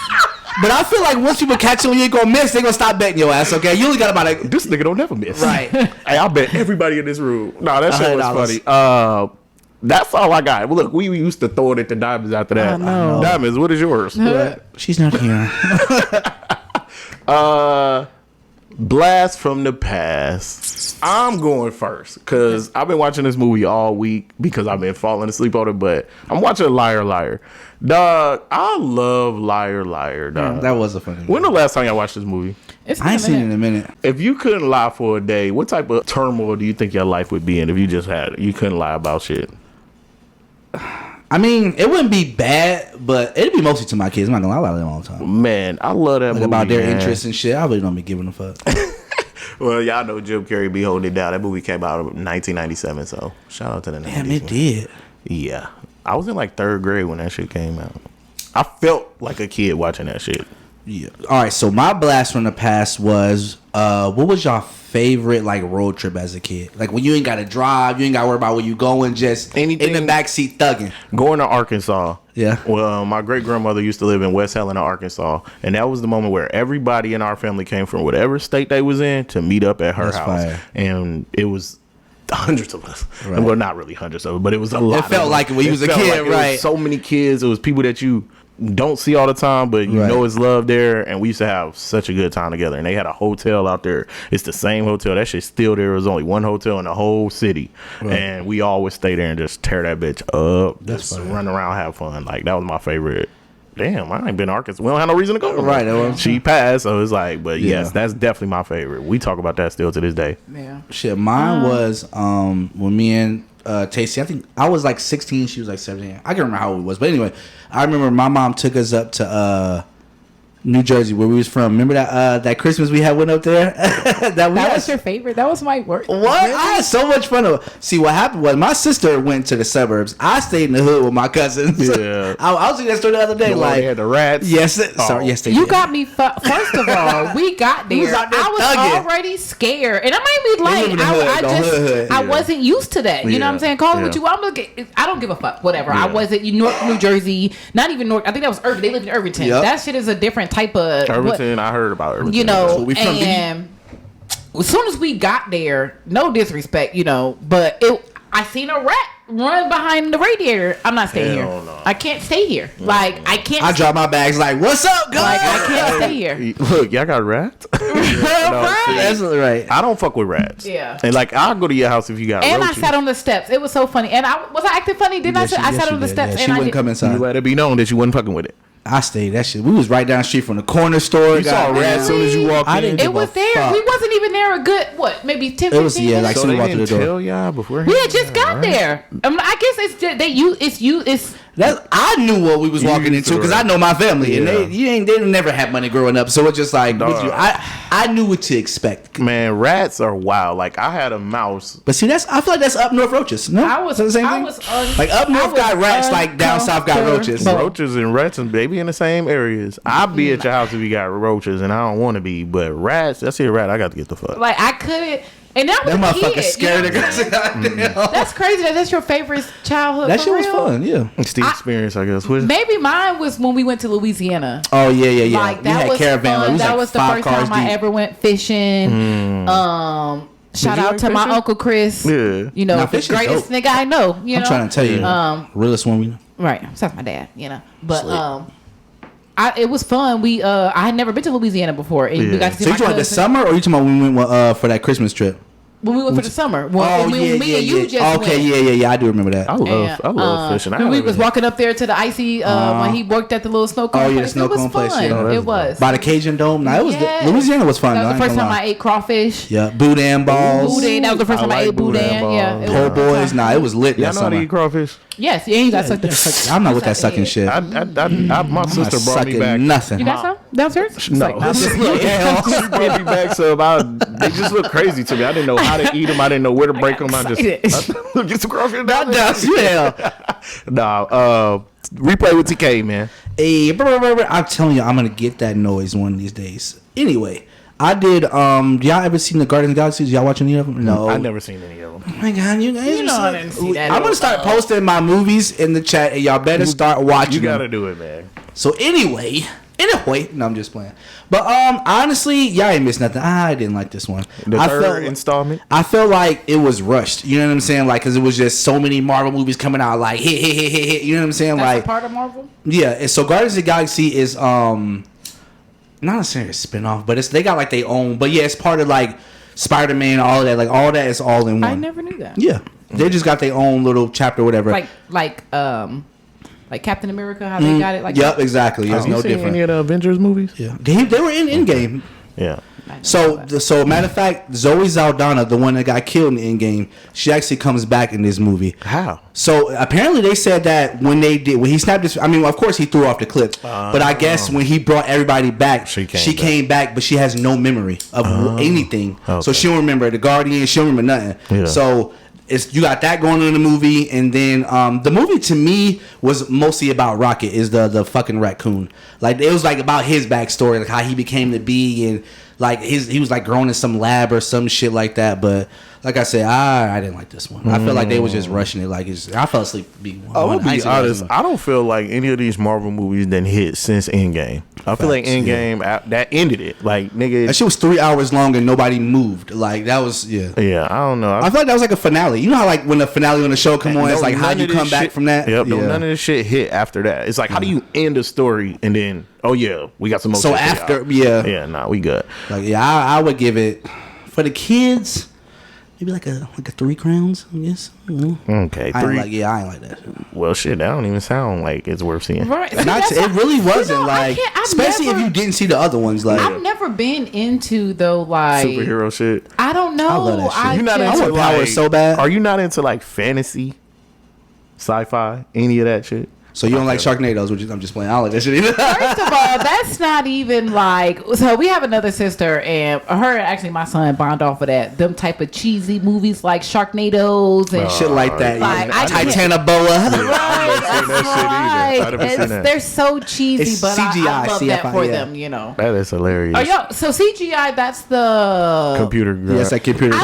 But I feel like once people catch you and you ain't gonna miss, they gonna stop betting your ass. Okay, you only got about like This nigga don't never miss. Right. Hey, I bet everybody in this room. Nah, that shit was $100. funny. That's all I got. Well, look, we used to throw it at the Diamonds after that. I know. Diamonds, what is yours? she's not here. Blast from the past. I'm going first because I've been watching this movie all week because I've been falling asleep on it. But I'm watching Liar Liar. Dog, I love Liar Liar, dog. That was a funny movie. When the last time y'all watched this movie? I ain't seen it in a minute. If you couldn't lie for a day, what type of turmoil do you think your life would be in if you just you couldn't lie about shit? I mean, it wouldn't be bad, but it'd be mostly to my kids. I'm not gonna lie to them all the time. Man, I love that Like movie. about their man. interests and shit. I really don't be giving a fuck. Well, y'all know Jim Carrey be holding it down. That movie came out in 1997, so shout out to the 90s. Damn, it did. Yeah. I was in like 3rd grade when that shit came out. I felt like a kid watching that shit. Yeah. All right. So my blast from the past was, what was your favorite like road trip as a kid? Like when you ain't got to drive, you ain't got to worry about where you going, just Anything- in the backseat thugging. Going to Arkansas. Yeah. Well, my great grandmother used to live in West Helena, Arkansas, and that was the moment where everybody in our family came from whatever state they was in to meet up at her That's house, fire. and it was hundreds of us. Right. Well, not really hundreds of us, but it was a lot. It felt of like it when you was a felt kid, like it was right. so many kids. It was people that you don't see all the time, but you Right. know it's love there, and we used to have such a good time together. And they had a hotel out there. It's the same hotel. That shit's still there. There was only one hotel in the whole city, and we always stay there and just tear that bitch up. That's just funny. run around, have fun. Like that was my favorite. Damn, I ain't been to Arkansas. We don't have no reason to go. Right, that's what I'm She passed, so it's like, but Yeah. yes, that's definitely my favorite. We talk about that still to this day. Yeah. Shit, mine was when me and Tasty, I think I was like 16, she was like 17. I can't remember how old it was, but anyway, I remember my mom took us up to New Jersey, where we was from. Remember that Christmas we had went up there? that was your favorite? That was my work. What? I had so much fun. See, what happened was my sister went to the suburbs. I stayed in the hood with my cousins. Yeah. I was in that story the other day. The one Like, they had the rats. yes, Oh. sorry, yes, they You did. got me. First of all, we got there. was out there I was thugging. already scared, and I might be live like, in the hood, I the just, hood. I Yeah. wasn't used to that. You know what I'm Yeah. saying? Call it what Yeah. you want. I don't give a fuck. Whatever. I Yeah. wasn't in North New Jersey. Not even North. I think that was Irving. They lived in Irvington. Yep. That shit is a different type of. Irvington, I heard about Irvington. You know, we from and as soon as we got there, no disrespect, you know, but I seen a rat run behind the radiator. I'm not staying Hell here. no. I can't stay here. Like I can't. I dropped my bags like, what's up, guys? Like I can't stay here. Look, y'all got rats. Right. That's right. I don't fuck with rats. Yeah. And like, I'll go to your house if you got And roaches. I sat on the steps. It was so funny. And I acting funny? Didn't I? I sat on the steps she and I wouldn't did. come You inside. let it be known that you wasn't fucking with it. I stayed that shit. We was right down the street from the corner store. You saw a rat as soon as you walked I in. didn't It give was a there. fuck. We wasn't even there a good maybe 10, 15 It was, yeah, like minutes. So soon they walked through didn't the door. tell y'all before. We had just got there. I guess it's just, it's I knew what we was You walking used into to, because right? I know my family, and Yeah. they never had money growing up, so it's just like Dog. I knew what to expect. Man, rats are wild. Like I had a mouse. But see, I feel like that's up north roaches. No, I was Is that the same I thing? was Like up north got rats, like down south got roaches. uncomfortable. Roaches and rats and baby in the same areas. I'll be at your house if you got roaches, and I don't want to be. But rats, I see a rat, I got to get the fuck. Like I couldn't. And that was That a motherfucker kid, scared you know what I'm saying? That's crazy. That's your favorite childhood. That for shit was real? fun. Yeah. It's the experience, I guess. What- Maybe mine was when we went to Louisiana. Oh yeah. Like We that had was caravan. fun. Like, we was That like was the 5 first cars time I deep. ever went fishing. Shout you out like to my fishing? Uncle Chris. Yeah. You know, Nah, the fishing's greatest dope. nigga I know. You I'm know, trying to tell you, realest one we know. right? Besides my dad, you know. But Slick. it was fun. I had never been to Louisiana before, and we Yeah. got to see So you my talking about the cousin. summer, or you talking about when we went for that Christmas trip? when we went for the summer. Well, me and you just went. Yeah. I do remember that. I love fishing. And we was walking up there to the icy when he worked at the little snow cone place. The snow cone place. Yeah. It was by the Cajun Dome. Now Louisiana was fun. That was the first time I ate crawfish. Yeah, boudin balls. That was the first time I ate boudin. Yeah, po' boys. Nah, it was lit. Y'all know how to eat crawfish? Yes, you got sucked. I'm not with that sucking shit. My sister brought me back nothing. You got some downstairs? No, she brought me back some. They just look crazy to me. I didn't know how to eat them. I didn't know where to break them. I just get some crawfish. Replay with TK, man. Hey, I'm telling you, I'm gonna get that noise one of these days. Anyway, I did. Y'all ever seen the Guardians of the Galaxy? Y'all watch any of them? No, I've never seen any of them. Oh my God, you guys! I didn't see that. I'm gonna start posting my movies in the chat, and y'all better start watching. You gotta do it, man. So anyway, no, I'm just playing. But honestly, y'all ain't missed nothing. I didn't like this one. The third installment. I felt like it was rushed. You know what I'm saying? Like, cause it was just so many Marvel movies coming out. Like hit. You know what I'm saying? That's like a part of Marvel. Yeah. And so Guardians of the Galaxy is not necessarily a spinoff, but they got like their own. But yeah, it's part of like Spider-Man, all of that. Like all that is all in one. I never knew that. Yeah, they just got their own little chapter, whatever. Like Captain America, how they got it. Like yep, exactly. It's no different. Any of the Avengers movies? Yeah, they were in Endgame. Yeah. So matter of fact, Zoe Saldana, the one that got killed in the Endgame, she actually comes back in this movie. How? So apparently they said that when he snapped his, I mean, of course he threw off the clip, but I guess when he brought everybody back, she came back, but she has no memory of anything. Okay. So she don't remember the Guardian, she don't remember nothing. Yeah. So you got that going on in the movie, and then the movie to me was mostly about Rocket, is the fucking raccoon. Like it was like about his backstory, like how he became the bee, and like he was like grown in some lab or some shit like that. But like I said, I didn't like this one. I feel like they was just rushing it. Like I fell asleep. I'll be honest. I don't feel like any of these Marvel movies done hit since Endgame. I feel like Endgame that ended it. Like nigga, that shit was 3 hours long and nobody moved. Like that was Yeah, I don't know. I feel like that was like a finale. You know how like when the finale on the show come on, it's like how you come back from that. Yep. None of this shit hit after that. It's like how do you end a story and then we got some more. So after we good. Like I would give it for the kids. Maybe like a 3 crowns, I guess. Okay, 3. I ain't like that. Well, shit, that don't even sound like it's worth seeing. Right, it really wasn't especially if you didn't see the other ones. Like I've never been into like superhero shit. I don't know. I love that shit. You're not into power so bad. Are you not into like fantasy, sci-fi, any of that shit? So you don't like Sharknadoes, which I'm just playing. I don't like that shit either. First of all, that's not even like. So we have another sister, and her actually my son bond off of that. Them type of cheesy movies like Sharknadoes and shit like that. Like, Titanoboa. They're so cheesy, it's but CGI, I love that for them. You know. That is hilarious. So CGI, that's the computer. Yes, like computer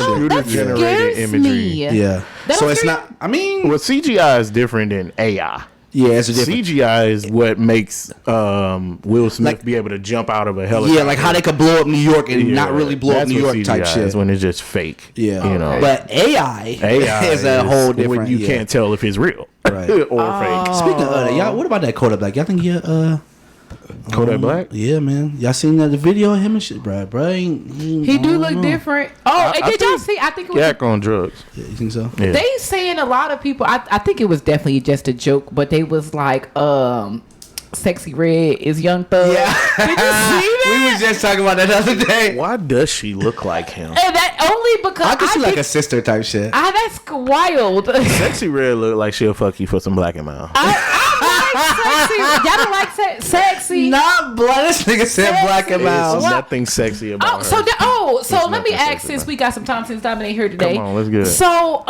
generated imagery. Yeah. So it's not. I mean, well, CGI is different than AI. Yeah, it's a different. CGI is what makes Will Smith be able to jump out of a helicopter. Yeah, like how they could blow up New York and not really blow up New York CGI type shit. Is when it's just fake. Yeah, you know. But AI is a whole different. When you can't tell if it's real or fake. Speaking of that, y'all, what about that Kodak Black? Y'all think Kodak Black? Yeah, man. Y'all seen the video of him and shit, bro? He do look different. Oh, did y'all see? I think it was Jack on drugs. Yeah, you think so? Yeah. They saying a lot of people. I think it was definitely just a joke, but they was like, Sexy Red is Young Thug. Yeah. Did you see that? We was just talking about that the other day. Why does she look like him? And that only because I could see like a sister type shit. That's wild. Sexy Red look like she'll fuck you for some black and mild. Sexy. Y'all don't like sexy? Not blood. This nigga said black and mild. There's nothing sexy about her. So let me ask, since we got some time since Diamond ain't here today. Come on, let's get it. So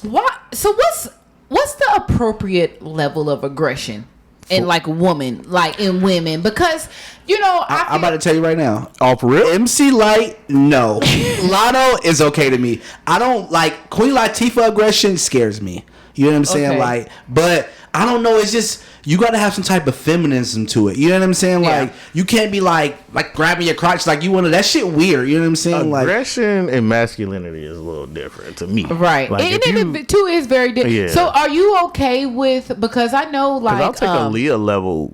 what's the appropriate level of aggression in like women, like in women? Because I'm about to tell you right now. Off real? MC Light, no. Lotto is okay to me. I don't like Queen Latifah aggression scares me. You know what I'm saying? Okay. Like, but I don't know. It's just you got to have some type of feminism to it. You know what I'm saying? Yeah. Like, you can't be like grabbing your crotch like you want to. That shit weird. You know what I'm saying? Aggression and masculinity is a little different to me. Right. Like and the two is very different. Yeah. So are you okay with, because I know like I'll take a Leah level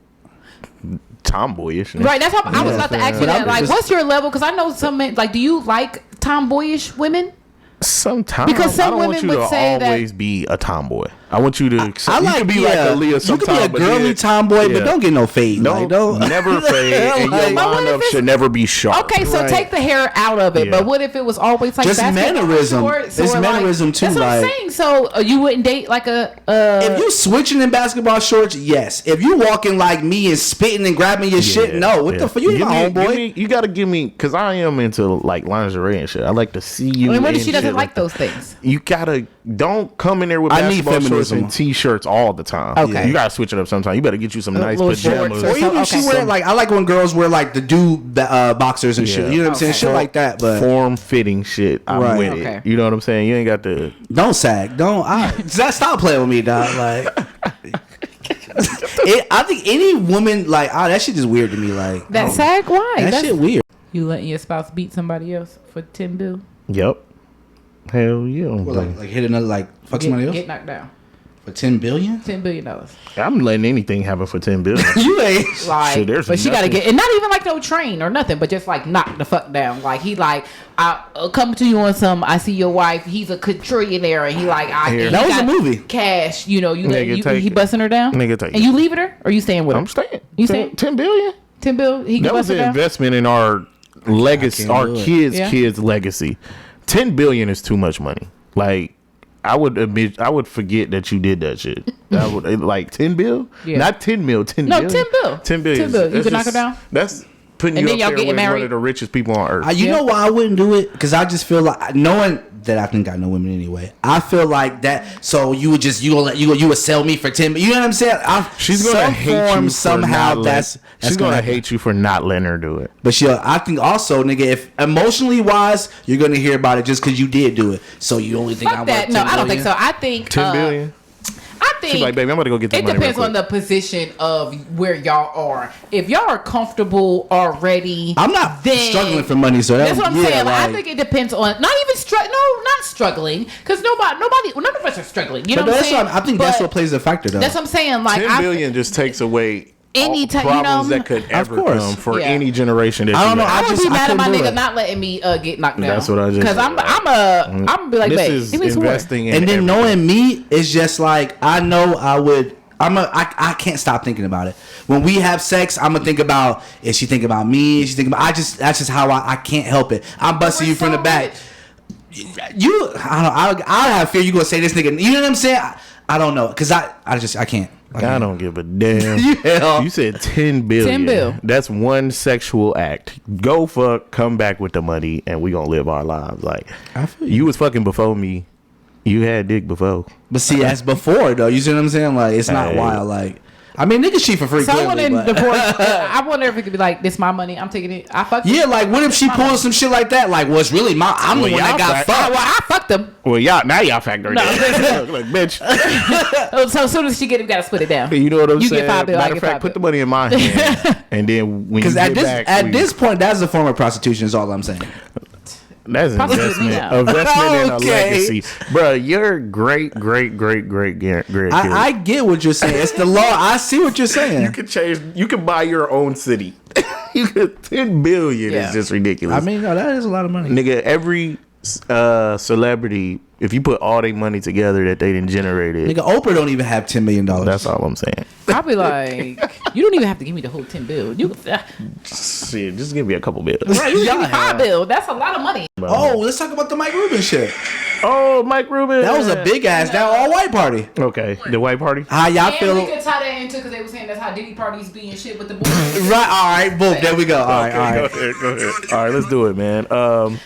tomboyish. Right. That's how I was about to ask you that. Like, what's your level? Because I know some men, like, do you like tomboyish women? Sometimes Because some I don't want women you to would say that- always be a tomboy. I want you to. I you like can be like a Leah you sometimes. can be a but girly then- tomboy, but yeah. don't get no fade. Don't, Like, don't never fade, and your Like, But what if lineup it's- should never be sharp. Okay, so Right. take the hair out of it. Yeah. But what if it was always like Just basketball mannerism. shorts It's or, mannerism, too, That's what I'm like- saying. So you wouldn't date like a. If you switching in basketball shorts, yes. If you walking like me and spitting and grabbing your shit, no. What the fuck? You ain't Give my me- homeboy. you gotta give me, because I am into like lingerie and shit. I like to see you. I mean, what if in she doesn't shit like that. those things? You gotta don't come in there with I need basketball shorts feminism. and t-shirts all the time. Okay. You gotta switch it up sometime. You better get you some nice little pajamas. shorts Or even okay. she wear like I like when girls wear like the dude boxers and shit. Yeah. You know what I'm saying? Okay. Shit like that. But Form fitting shit. I'm Right. with Okay. it. You know what I'm saying? You ain't got to. don't sag. Don't. Stop playing with me, dog. Like. I think any woman like that shit is weird to me. Like That sag? Why? that That's- shit weird. You letting your spouse beat somebody else for $10 billion? Yep. Hell yeah. Well, like hit another like fuck somebody else Get knocked down. for $10 billion. $10 billion. I'm letting anything happen for $10 billion. You ain't. Like, Shit, there's but she gotta nothing. get, and not even like no train or nothing, but just like knock the fuck down. Like he like, I'll come to you on some. I see your wife. He's a quadrillionaire, and he like, Here. he That was got a movie. Cash, you know, you let Nigga, you, take he it. busting her down. Nigga, take and it. you leaving her, or you staying with her? I'm staying. You 10, staying? 10 billion? $10 billion. He That was busting an down. investment in our legacy, can't our do it. kids' Yeah. kids' legacy. $10 billion is too much money. Like, I would admit, I would forget that you did that shit. I would like 10 bill, Yeah. not 10 mil. 10 No, billion. 10 bill. 10 billion. 10 bill. You That's can knock her down? That's putting And you then up y'all there getting with one married? of the richest people on earth. You Yeah. know why I wouldn't do it? Because I just feel like knowing that I think I know women anyway. I feel like that. So you would just you would sell me for 10. You know what I'm saying? She's gonna some hate form, you somehow. for not That's she's gonna happen. hate you for not letting her do it. But I think also, nigga, if emotionally wise, you're gonna hear about it just because you did do it. So you only think Fuck that. No, I don't think so. I think 10 billion. I think She's like, baby, I'm gonna go get that it money. depends real on the position of where y'all are. If y'all are comfortable already, I'm not then struggling for money, so that's what I'm saying. Like, I like- think it depends on not even not struggling, because none of us are struggling. You know But what I'm that's saying? I think that's But what plays a factor, though. That's what I'm saying. Like 10 billion just takes away Any all time, you problems know, that could of ever course. come for Yeah. any generation that I don't you know, have. I would just- be I mad at my couldn't do nigga it. not letting me get knocked down. That's what I just because said. I'm gonna be like, This babe, is give me some more. investing in And then everything. knowing me is just like I know I would. I can't stop thinking about it. When we have sex, I'm gonna think about, is she thinking about me? Is she thinking about? That's just how I can't help it. I'm busting you from the back. I have fear you gonna say this nigga. You know what I'm saying? I don't know, cause I can't. I don't give a damn. Yeah. You said 10 billion. 10 bill. That's one sexual act. Go fuck, come back with the money, and we gonna live our lives. Like, I feel you was fucking before me. You had dick before. But see, that's before though. You see what I'm saying? Like it's not Hey. wild. Like I mean, niggas cheat for free. So I Clearly, wonder, but- I wonder if it could be like, this my money, I'm taking it. I fucked yeah, him. like what if she pulls some shit like that? Like, well, it's really I'm Well, the one that y'all got fact- fucked. Well, I fucked him. Well, y'all factor No, that. Look, bitch. So as soon as she get him, gotta split it down. You know what I'm You saying? get 5 bill, I Matter get of fact, 5 put the bill. money in my hand, and then when you Because get back, at this point, that's a form of prostitution. Is all I'm saying. that's Possibly investment. now. Investment in a Okay. legacy, bro. Your great grandkids. I get what you're saying. It's the law. I see what you're saying. You could change. You could buy your own city. You could 10 billion Yeah. is just ridiculous. I mean, no, that is a lot of money. nigga, every celebrity, if you put all their money together that they didn't generate it, Nigga, Oprah don't even have $10 million. that's all I'm saying. I'll be like, you don't even have to give me the whole 10 bill. You Shit, just give me a couple bills. right, you give me Yeah. 5 bill. That's a lot of money. Oh, let's talk about the Mike Rubin shit. Oh, Mike Rubin. That was a big ass, that all white party. Okay, the white party. How y'all And feel? we could tie that into, because they were saying that's how Diddy parties be and shit with the boys. Right, all right, boom, there we go. All right, Okay, all right. Go ahead. All right, let's do it, man.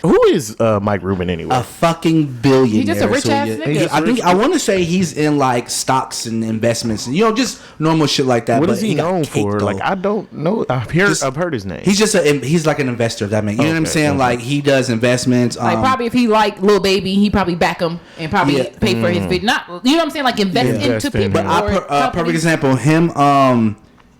Who is Mike Rubin anyway? A fucking billionaire. He just a rich ass yeah. nigga. He just- I want to say he's in like stocks and investments and just normal shit like that. What but is he got known cake, for? though. Like, I don't know. I've heard his name. He's just he's like an investor. If that makes you know what I'm Okay, saying. okay. Like he does investments. Like probably if he like Lil Baby, he probably back him and probably Yeah. pay for his video. Not, you know what I'm saying? Like invest Invest into in people. him. But or perfect companies. example.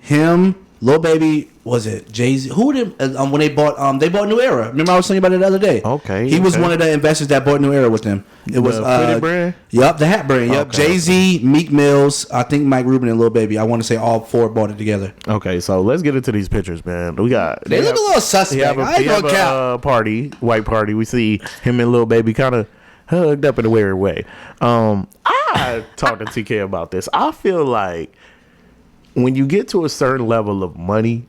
Him, Lil Baby. Was it Jay-Z? Who did when they bought New Era? Remember I was telling you about it the other day. Okay, he was okay. one of the investors that bought New Era with them. It was fitted brand? Yep, the hat brand. Yep, Okay. Jay-Z, Meek Mills. I think Mike Rubin and Lil Baby. I want to say all four bought it together. Okay, so let's get into these pictures, man. We got. They look a little suspect. I ain't gonna count. Party, white party. We see him and Lil Baby kind of hugged up in a weird way. I talked to TK about this. I feel like when you get to a certain level of money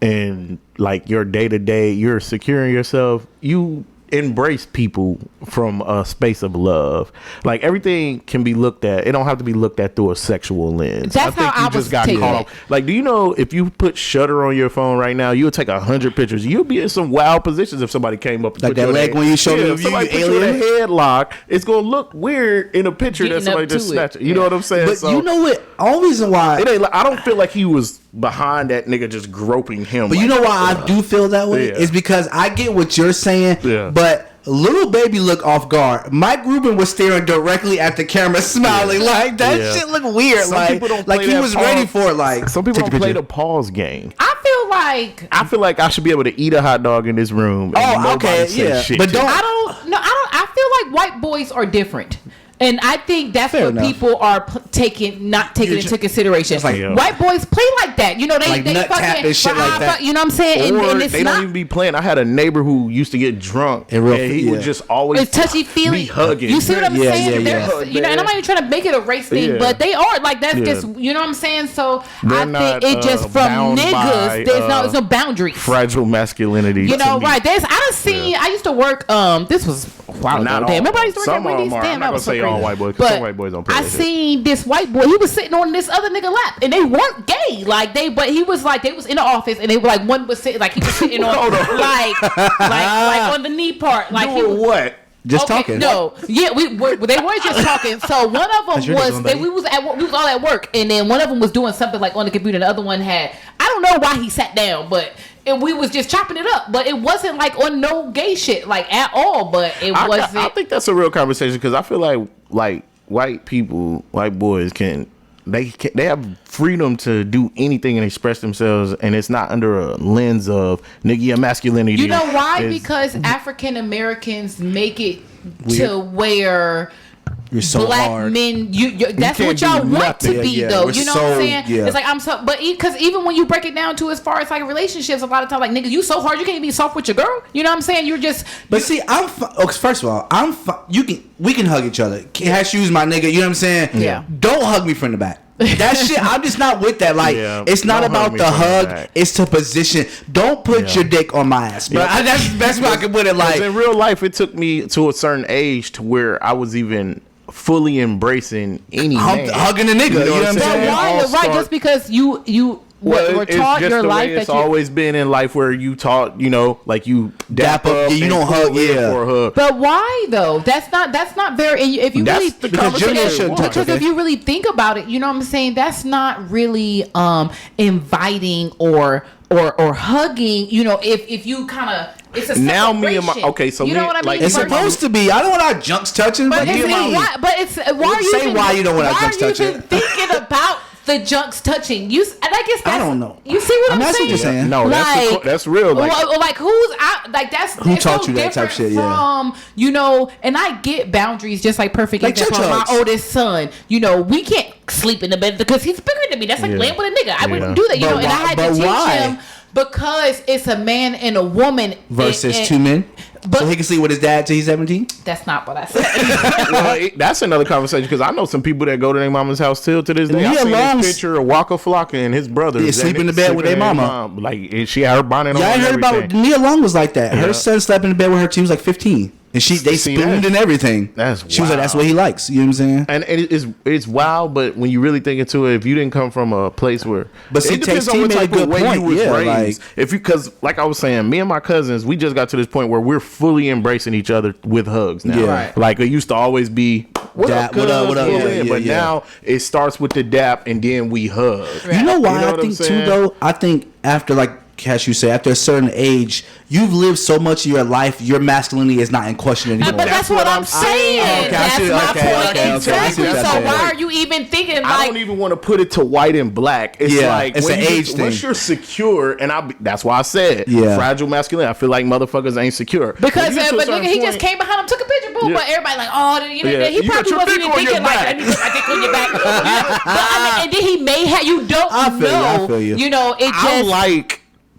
and like your day to day, you're securing yourself, you embrace people from a space of love. Like everything can be looked at. It don't have to be looked at through a sexual lens. That's how I was taking it. Like, do you know if you put shutter on your phone right now, you'll take 100 pictures. You'll be in some wild positions if somebody came up and like put that leg when you show the somebody put you in a headlock. It's gonna look weird in a picture that somebody just snatched. You know what I'm saying? But so, you know what? Only reason why it ain't. I don't feel like he was behind that nigga just groping him. But like, you know why I do feel that way? Yeah. Is because I get what you're saying, Yeah. but little baby look off guard. Mike Rubin was staring directly at the camera, smiling like that shit look weird. Some people don't like play he that was pause. ready for it. Like Some people take don't a play picture. the pause game. I feel like I should be able to eat a hot dog in this room. And nobody say shit but to don't. me. I feel like white boys are different. And I think that's Fair what enough. people are not taking into consideration. like, white boys play like that, you know. They Like they nut fucking tap and shit like that. You know what I'm saying? Or And it's they not. don't even be playing. I had a neighbor who used to get drunk, and he would just always It's touchy feely. be hugging. You see what I'm Yeah, saying? yeah, There's- yeah. You know, and I'm not even trying to make it a race thing, Yeah. but they are like that's Yeah. just you know what I'm saying. So They're I not, think it just from bound by, niggas. There's no boundaries. Fragile masculinity. You know, to me. right? I seen. I used to work. This was a while Not ago. all. Damn, remember I used to work Some at of Wendy's. them are. Damn, I'm that not was gonna so say all crazy. white boys, 'cause But some white boys don't play I that shit. seen this white boy. He was sitting on this other nigga lap, and they weren't gay. Like but he was like they was in the office, and they were like one was sitting like he was sitting on Hold on. like on the knee part, like he Doing was. what? Just talking. No, yeah, they weren't just talking. So one of them your was nigga, buddy. we was all at work, and then one of them was doing something like on the computer. And the other one had I don't know why he sat down, but and we was just chopping it up. But it wasn't like on no gay shit like at all. But it wasn't. I think that's a real conversation because I feel like white people, white boys they have freedom to do anything and express themselves, and it's not under a lens of nigga masculinity. You know why? is- Because African Americans make it to where You're so black hard. men, that's can't what y'all do want to nothing. be, Yeah, though. we're You know what I'm so- saying? yeah. It's like but because even when you break it down to as far as like relationships, a lot of times like niggas, you so hard you can't be soft with your girl. You know what I'm saying? You're just. But see, first of all, we can hug each other. Have shoes, my nigga. You know what I'm saying? Yeah. Don't hug me from the back. That shit, I'm just not with that. Like, Yeah, it's not don't hug about me the from the hug. back. It's the position. Don't put your dick on my ass. But Yeah. that's the best way I can put it. 'cause Like, in real life, it took me to a certain age to where I was fully embracing any man. hugging a nigga. You know what I'm But saying? why? All Right? start- Just because you were it's taught just your the way life it's that you. always been in life where you taught, like you Dap up, yeah, you and don't pull hug, in yeah. for a hug. But why though? That's not very. If you That's really the Because conversation. generation touch, because okay? if you really think about it, you know what I'm saying. That's not really inviting or hugging. You know, if you kind of it's a Now me and my- separation. okay, so you me- know what I mean. like, It's Versus- supposed to be. I don't want our junks touching. But But it's, why are you Say even, why you don't want our why junks are you touching. even thinking about the junks touching? And I guess that's, I don't know. You see what I'm That's what saying? you're saying. No, that's real. Like, Like who's out? Like that's Who it's taught so you that type different shit, yeah. from And I get boundaries just like perfect Like example from my church oldest son. We can't sleep in the bed because he's bigger than me. That's like Yeah. laying with a nigga. I Yeah. wouldn't do that. But And I why- had but to teach why? him because it's a man and a woman versus and- two men. But so he can sleep with his dad till he's 17. that's not what I said. that's another conversation because I know some people that go to their mama's house still to this day. I Nia seen Long's- this picture of Waka Flocka and his brother. Yeah, sleep in the bed with their mama. Like, and she had her bonnet on. Yeah, I and heard about everything. Nia Long was like that. Yeah. Her son slept in the bed with her till he was like 15. And they See spooned that? and everything. That's She was like, wild. that's what he likes. You know what I'm saying? And it's wild, but when you really think into it, if you didn't come from a place where, But see, it depends Tay-T on what made a type of good way point, you was yeah, raised. Because like I was saying, me and my cousins, we just got to this point where we're fully embracing each other with hugs now. Yeah. Right. Like it used to always be, what Dap, up, what up, cuz? what up? Pull Yeah, in. yeah, But yeah. now it starts with the dap and then we hug. You know why You know I what think I'm too, saying? though? I think after, like Cash, you say, after a certain age, you've lived so much of your life, your masculinity is not in question anymore. But that's what I'm saying. Okay, I That's see- my okay, point okay, exactly. I see what you're So saying. why are you even thinking I like? don't even want to put it to white and black. It's Yeah, like it's when an age thing. once you're secure, and that's why I said Yeah. fragile masculinity. I feel like motherfuckers ain't secure Because When you get to a but certain nigga, he just point- came behind him, took a picture, boom. Yeah. But everybody like, oh, Yeah. he You got probably your wasn't dick even on your thinking like, back. I need to put my dick on your back. But and then he may have. You don't I feel you, I know. feel you. You know, it I just. like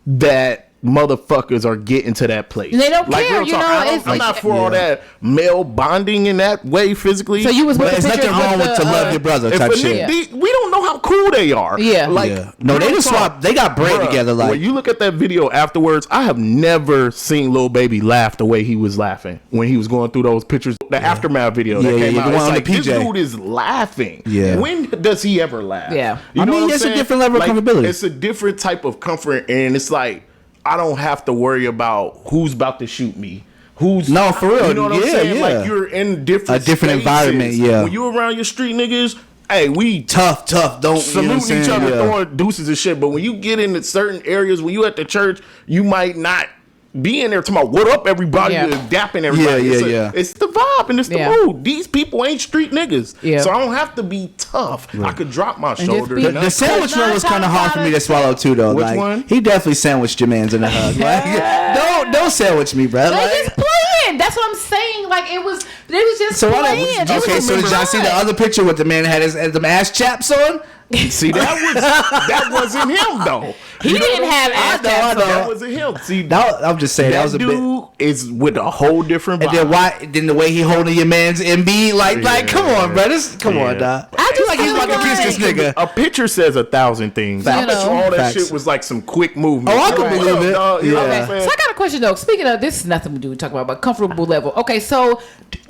that motherfuckers are getting to that place. They don't care, real you talk, know. I'm not for all that male bonding in that way physically. So you was with But the there's picture nothing wrong of with to love your brother if type a shit. nigga- we don't know how cool they are. Yeah. Like No, they real just talk. swap. They got bread Bruh, together. Like when you look at that video afterwards, I have never seen Lil Baby laugh the way he was laughing when he was going through those pictures. The aftermath video that came out. the one It's on like the this PJ. dude is laughing. Yeah. When does he ever laugh? Yeah. You I know mean, what I'm it's a saying? different level of comfortability. It's a different type of comfort, and it's like I don't have to worry about who's about to shoot me. Who's No, for real. You know what I'm Yeah, saying? yeah. Like you're in different A different spaces. environment, yeah. When you around your street niggas, hey, we tough. Don't you know what I'm saluting saying? each other, Yeah. throwing deuces and shit. But when you get into certain areas, when you at the church, you might not be in there talking about what up, everybody, Yeah. dapping everybody. Yeah. It's the vibe and it's the Yeah. mood. These people ain't street niggas, Yeah. so I don't have to be tough. I could drop my just shoulder. be- you know? The sandwich Not one was kind of hard for me to about swallow too, though. Which like, one? He definitely sandwiched your man's in the hug. Like, don't sandwich me, bro. They Like, just playing. That's what I'm saying. Like they was just so playing. I It don't, okay, was so did y'all see the fun. other picture with the man had his them ass chaps on? See, that wasn't him though. He didn't have ass I know, tats I know. on. That wasn't him. See, I'm just saying that was a bit. dude is with a whole different vibe. And then the way he holding your man's MB, like come on, bro. Come on, dog. I just like he's feel about to kiss this like- nigga. A picture says 1,000 things. I You bet you know. all that Facts. shit was like some quick movement. Oh, I can Like, believe what up, it. dog? You know what Yeah. I'm So saying? I got a question though. Speaking of this, is nothing to do with talking about, but comfortable level. Okay, so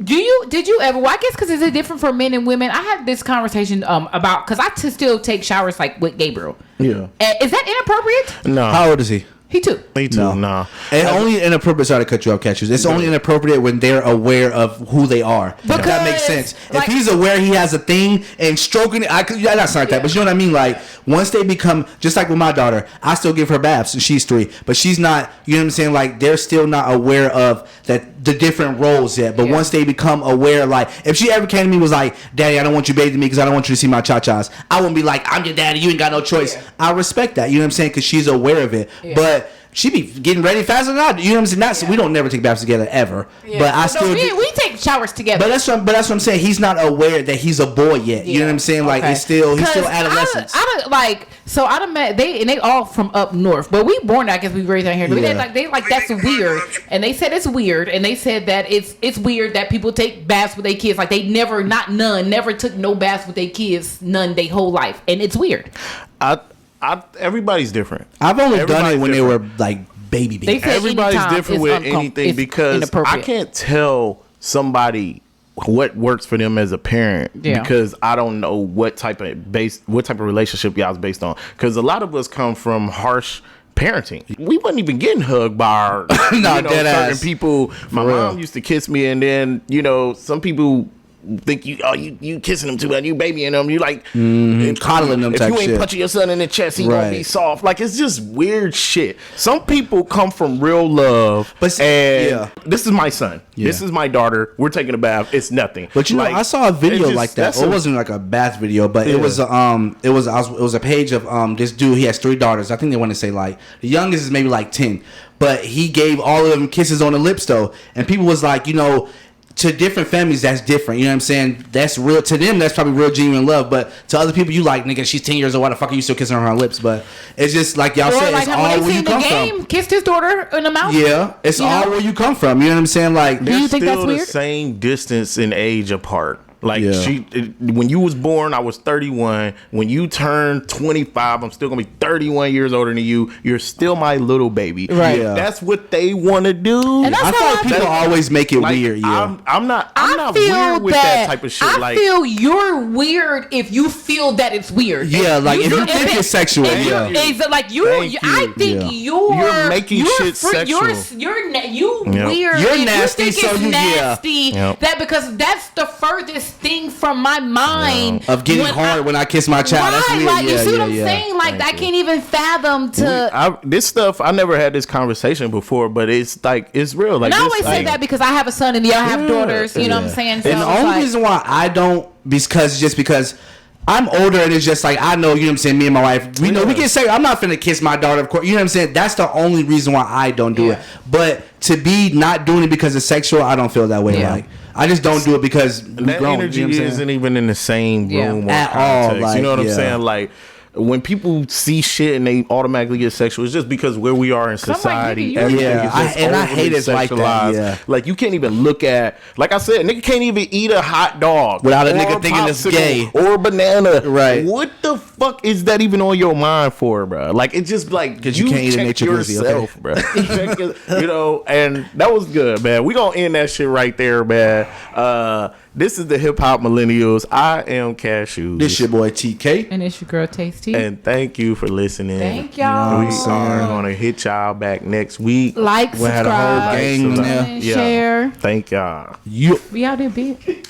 did you ever? Well, I guess because is it different for men and women? I had this conversation about because still take showers like with Gabriel. Yeah. Is that inappropriate? No. How old is he? He too. Me too. No. Nah. And only inappropriate. Sorry to cut you off, Catchers. It's only inappropriate when they're aware of who they are. If that makes sense. Like- If he's aware he has a thing and stroking it, not like that, but you know what I mean. Like once they become, just like with my daughter, I still give her baths and she's 3, but she's not. You know what I'm saying? Like they're still not aware of that the different roles yet. But Yeah. once they become aware, like if she ever came to me and was like, "Daddy, I don't want you bathing me because I don't want you to see my cha-chas," I wouldn't be like, "I'm your daddy. You ain't got no choice." Yeah. I respect that. You know what I'm saying? Because she's aware of it, Yeah. but. She be getting ready faster than I do. You know what I'm saying? Not, we don't never take baths together ever. Yeah. But I No, still. we take showers together. But that's what I'm saying. He's not aware that he's a boy yet. You know what I'm saying? Like Okay. he's still 'Cause adolescence. I done met they all from up north, but we born I guess we raised out here. But Yeah. they like that's weird, and they said it's weird, and they said that it's weird that people take baths with their kids. Like they never took no baths with their kids none their whole life, and it's weird. Everybody's different. I've only done it Everybody's when different. they were like baby. They said Everybody's anytime different it's with anything it's because I inappropriate. can't tell somebody what works for them as a parent because I don't know what type of relationship y'all's based on. Because a lot of us come from harsh parenting. We wasn't even getting hugged by our No, dead certain ass. people. My real. mom used to kiss me, and then some people think you kissing them too bad, you babying them, you like coddling them if type you ain't shit. punching your son in the chest, he gonna be Right. soft. Like it's just weird shit. Some people come from real love, But and this is my son, this Yeah. is my daughter, we're taking a bath, it's nothing. But you know, Like, I saw a video it's just- like that. that's Well, it a- wasn't like a bath video, but Yeah. it was a page of this dude. He has 3 daughters. I think they want to say like the youngest is maybe like 10, but he gave all of them kisses on the lips though, and people was like, to different families, that's different. You know what I'm saying? That's real to them. That's probably real, genuine love. But to other people, you like, nigga, she's 10 years old. Why the fuck are you still kissing her on her lips? But it's just like y'all Or said, like it's when all they where you seen the come game, from. kissed his daughter in the mouth. Yeah, it's You all know? where you come from. You know what I'm saying? Like, Do you think still that's the weird? same distance in age apart. Like Yeah. when you was born, I was 31. When you turn 25, I'm still gonna be 31 years older than you. You're still my little baby. Right. Yeah. That's what they want to do. And that's I how feel like I people feel. always make it Like, weird. Yeah. I'm not I feel weird with that type of shit. I feel you're weird if you feel that it's weird. Yeah, like, if you think it's sexual, if yeah. it's like you. Thank I you. think Yeah. you're making shit sexual. You're Yep. weird. You're if nasty, You think so it's you- yeah. nasty. Yep. That because that's the furthest thing from my mind Of getting hard when I kiss my child. That's Right, weird. like you Yeah, see what yeah, I'm yeah. saying? Like Thank I you. can't even fathom to. This stuff, I never had this conversation before, but it's like it's real. Like And I this, always say like, that because I have a son and y'all have daughters. You know what I'm saying? So And the it's only like- reason why I don't, because I'm older and it's just like, I know, you know what I'm saying, me and my wife, we know we can say, I'm not finna kiss my daughter, of course, you know what I'm saying? That's the only reason why I don't do it. But to be not doing it because it's sexual, I don't feel that way. Yeah. Like, I just don't do it because we that grown, energy you know what I'm saying? isn't even in the same Yeah. room or At all, context. like, you know what I'm yeah. saying? Like when people see shit and they automatically get sexual, it's just because where we are in I'm like, society. nigga, you Everything Yeah, is just I hate overly it's like that, sexualized. yeah. Like you can't even look at, like I said, nigga can't even eat a hot dog Without a or nigga thinking it's popsicle gay. or a banana. Right. What the fuck is that even on your mind for, bro? Like it's just like 'Cause you can't eat a check nature grizzly, yourself, bro. You know, and that was good, man. We gonna end that shit right there, man. This is the Hip Hop Millennials. I am Cashews. This your boy TK. And it's your girl Tasty. And thank you for listening. Thank y'all. We are gonna hit y'all back next week. Like, We had a whole subscribe, gang in there. comment, share. Thank y'all. You. We out there, bitch.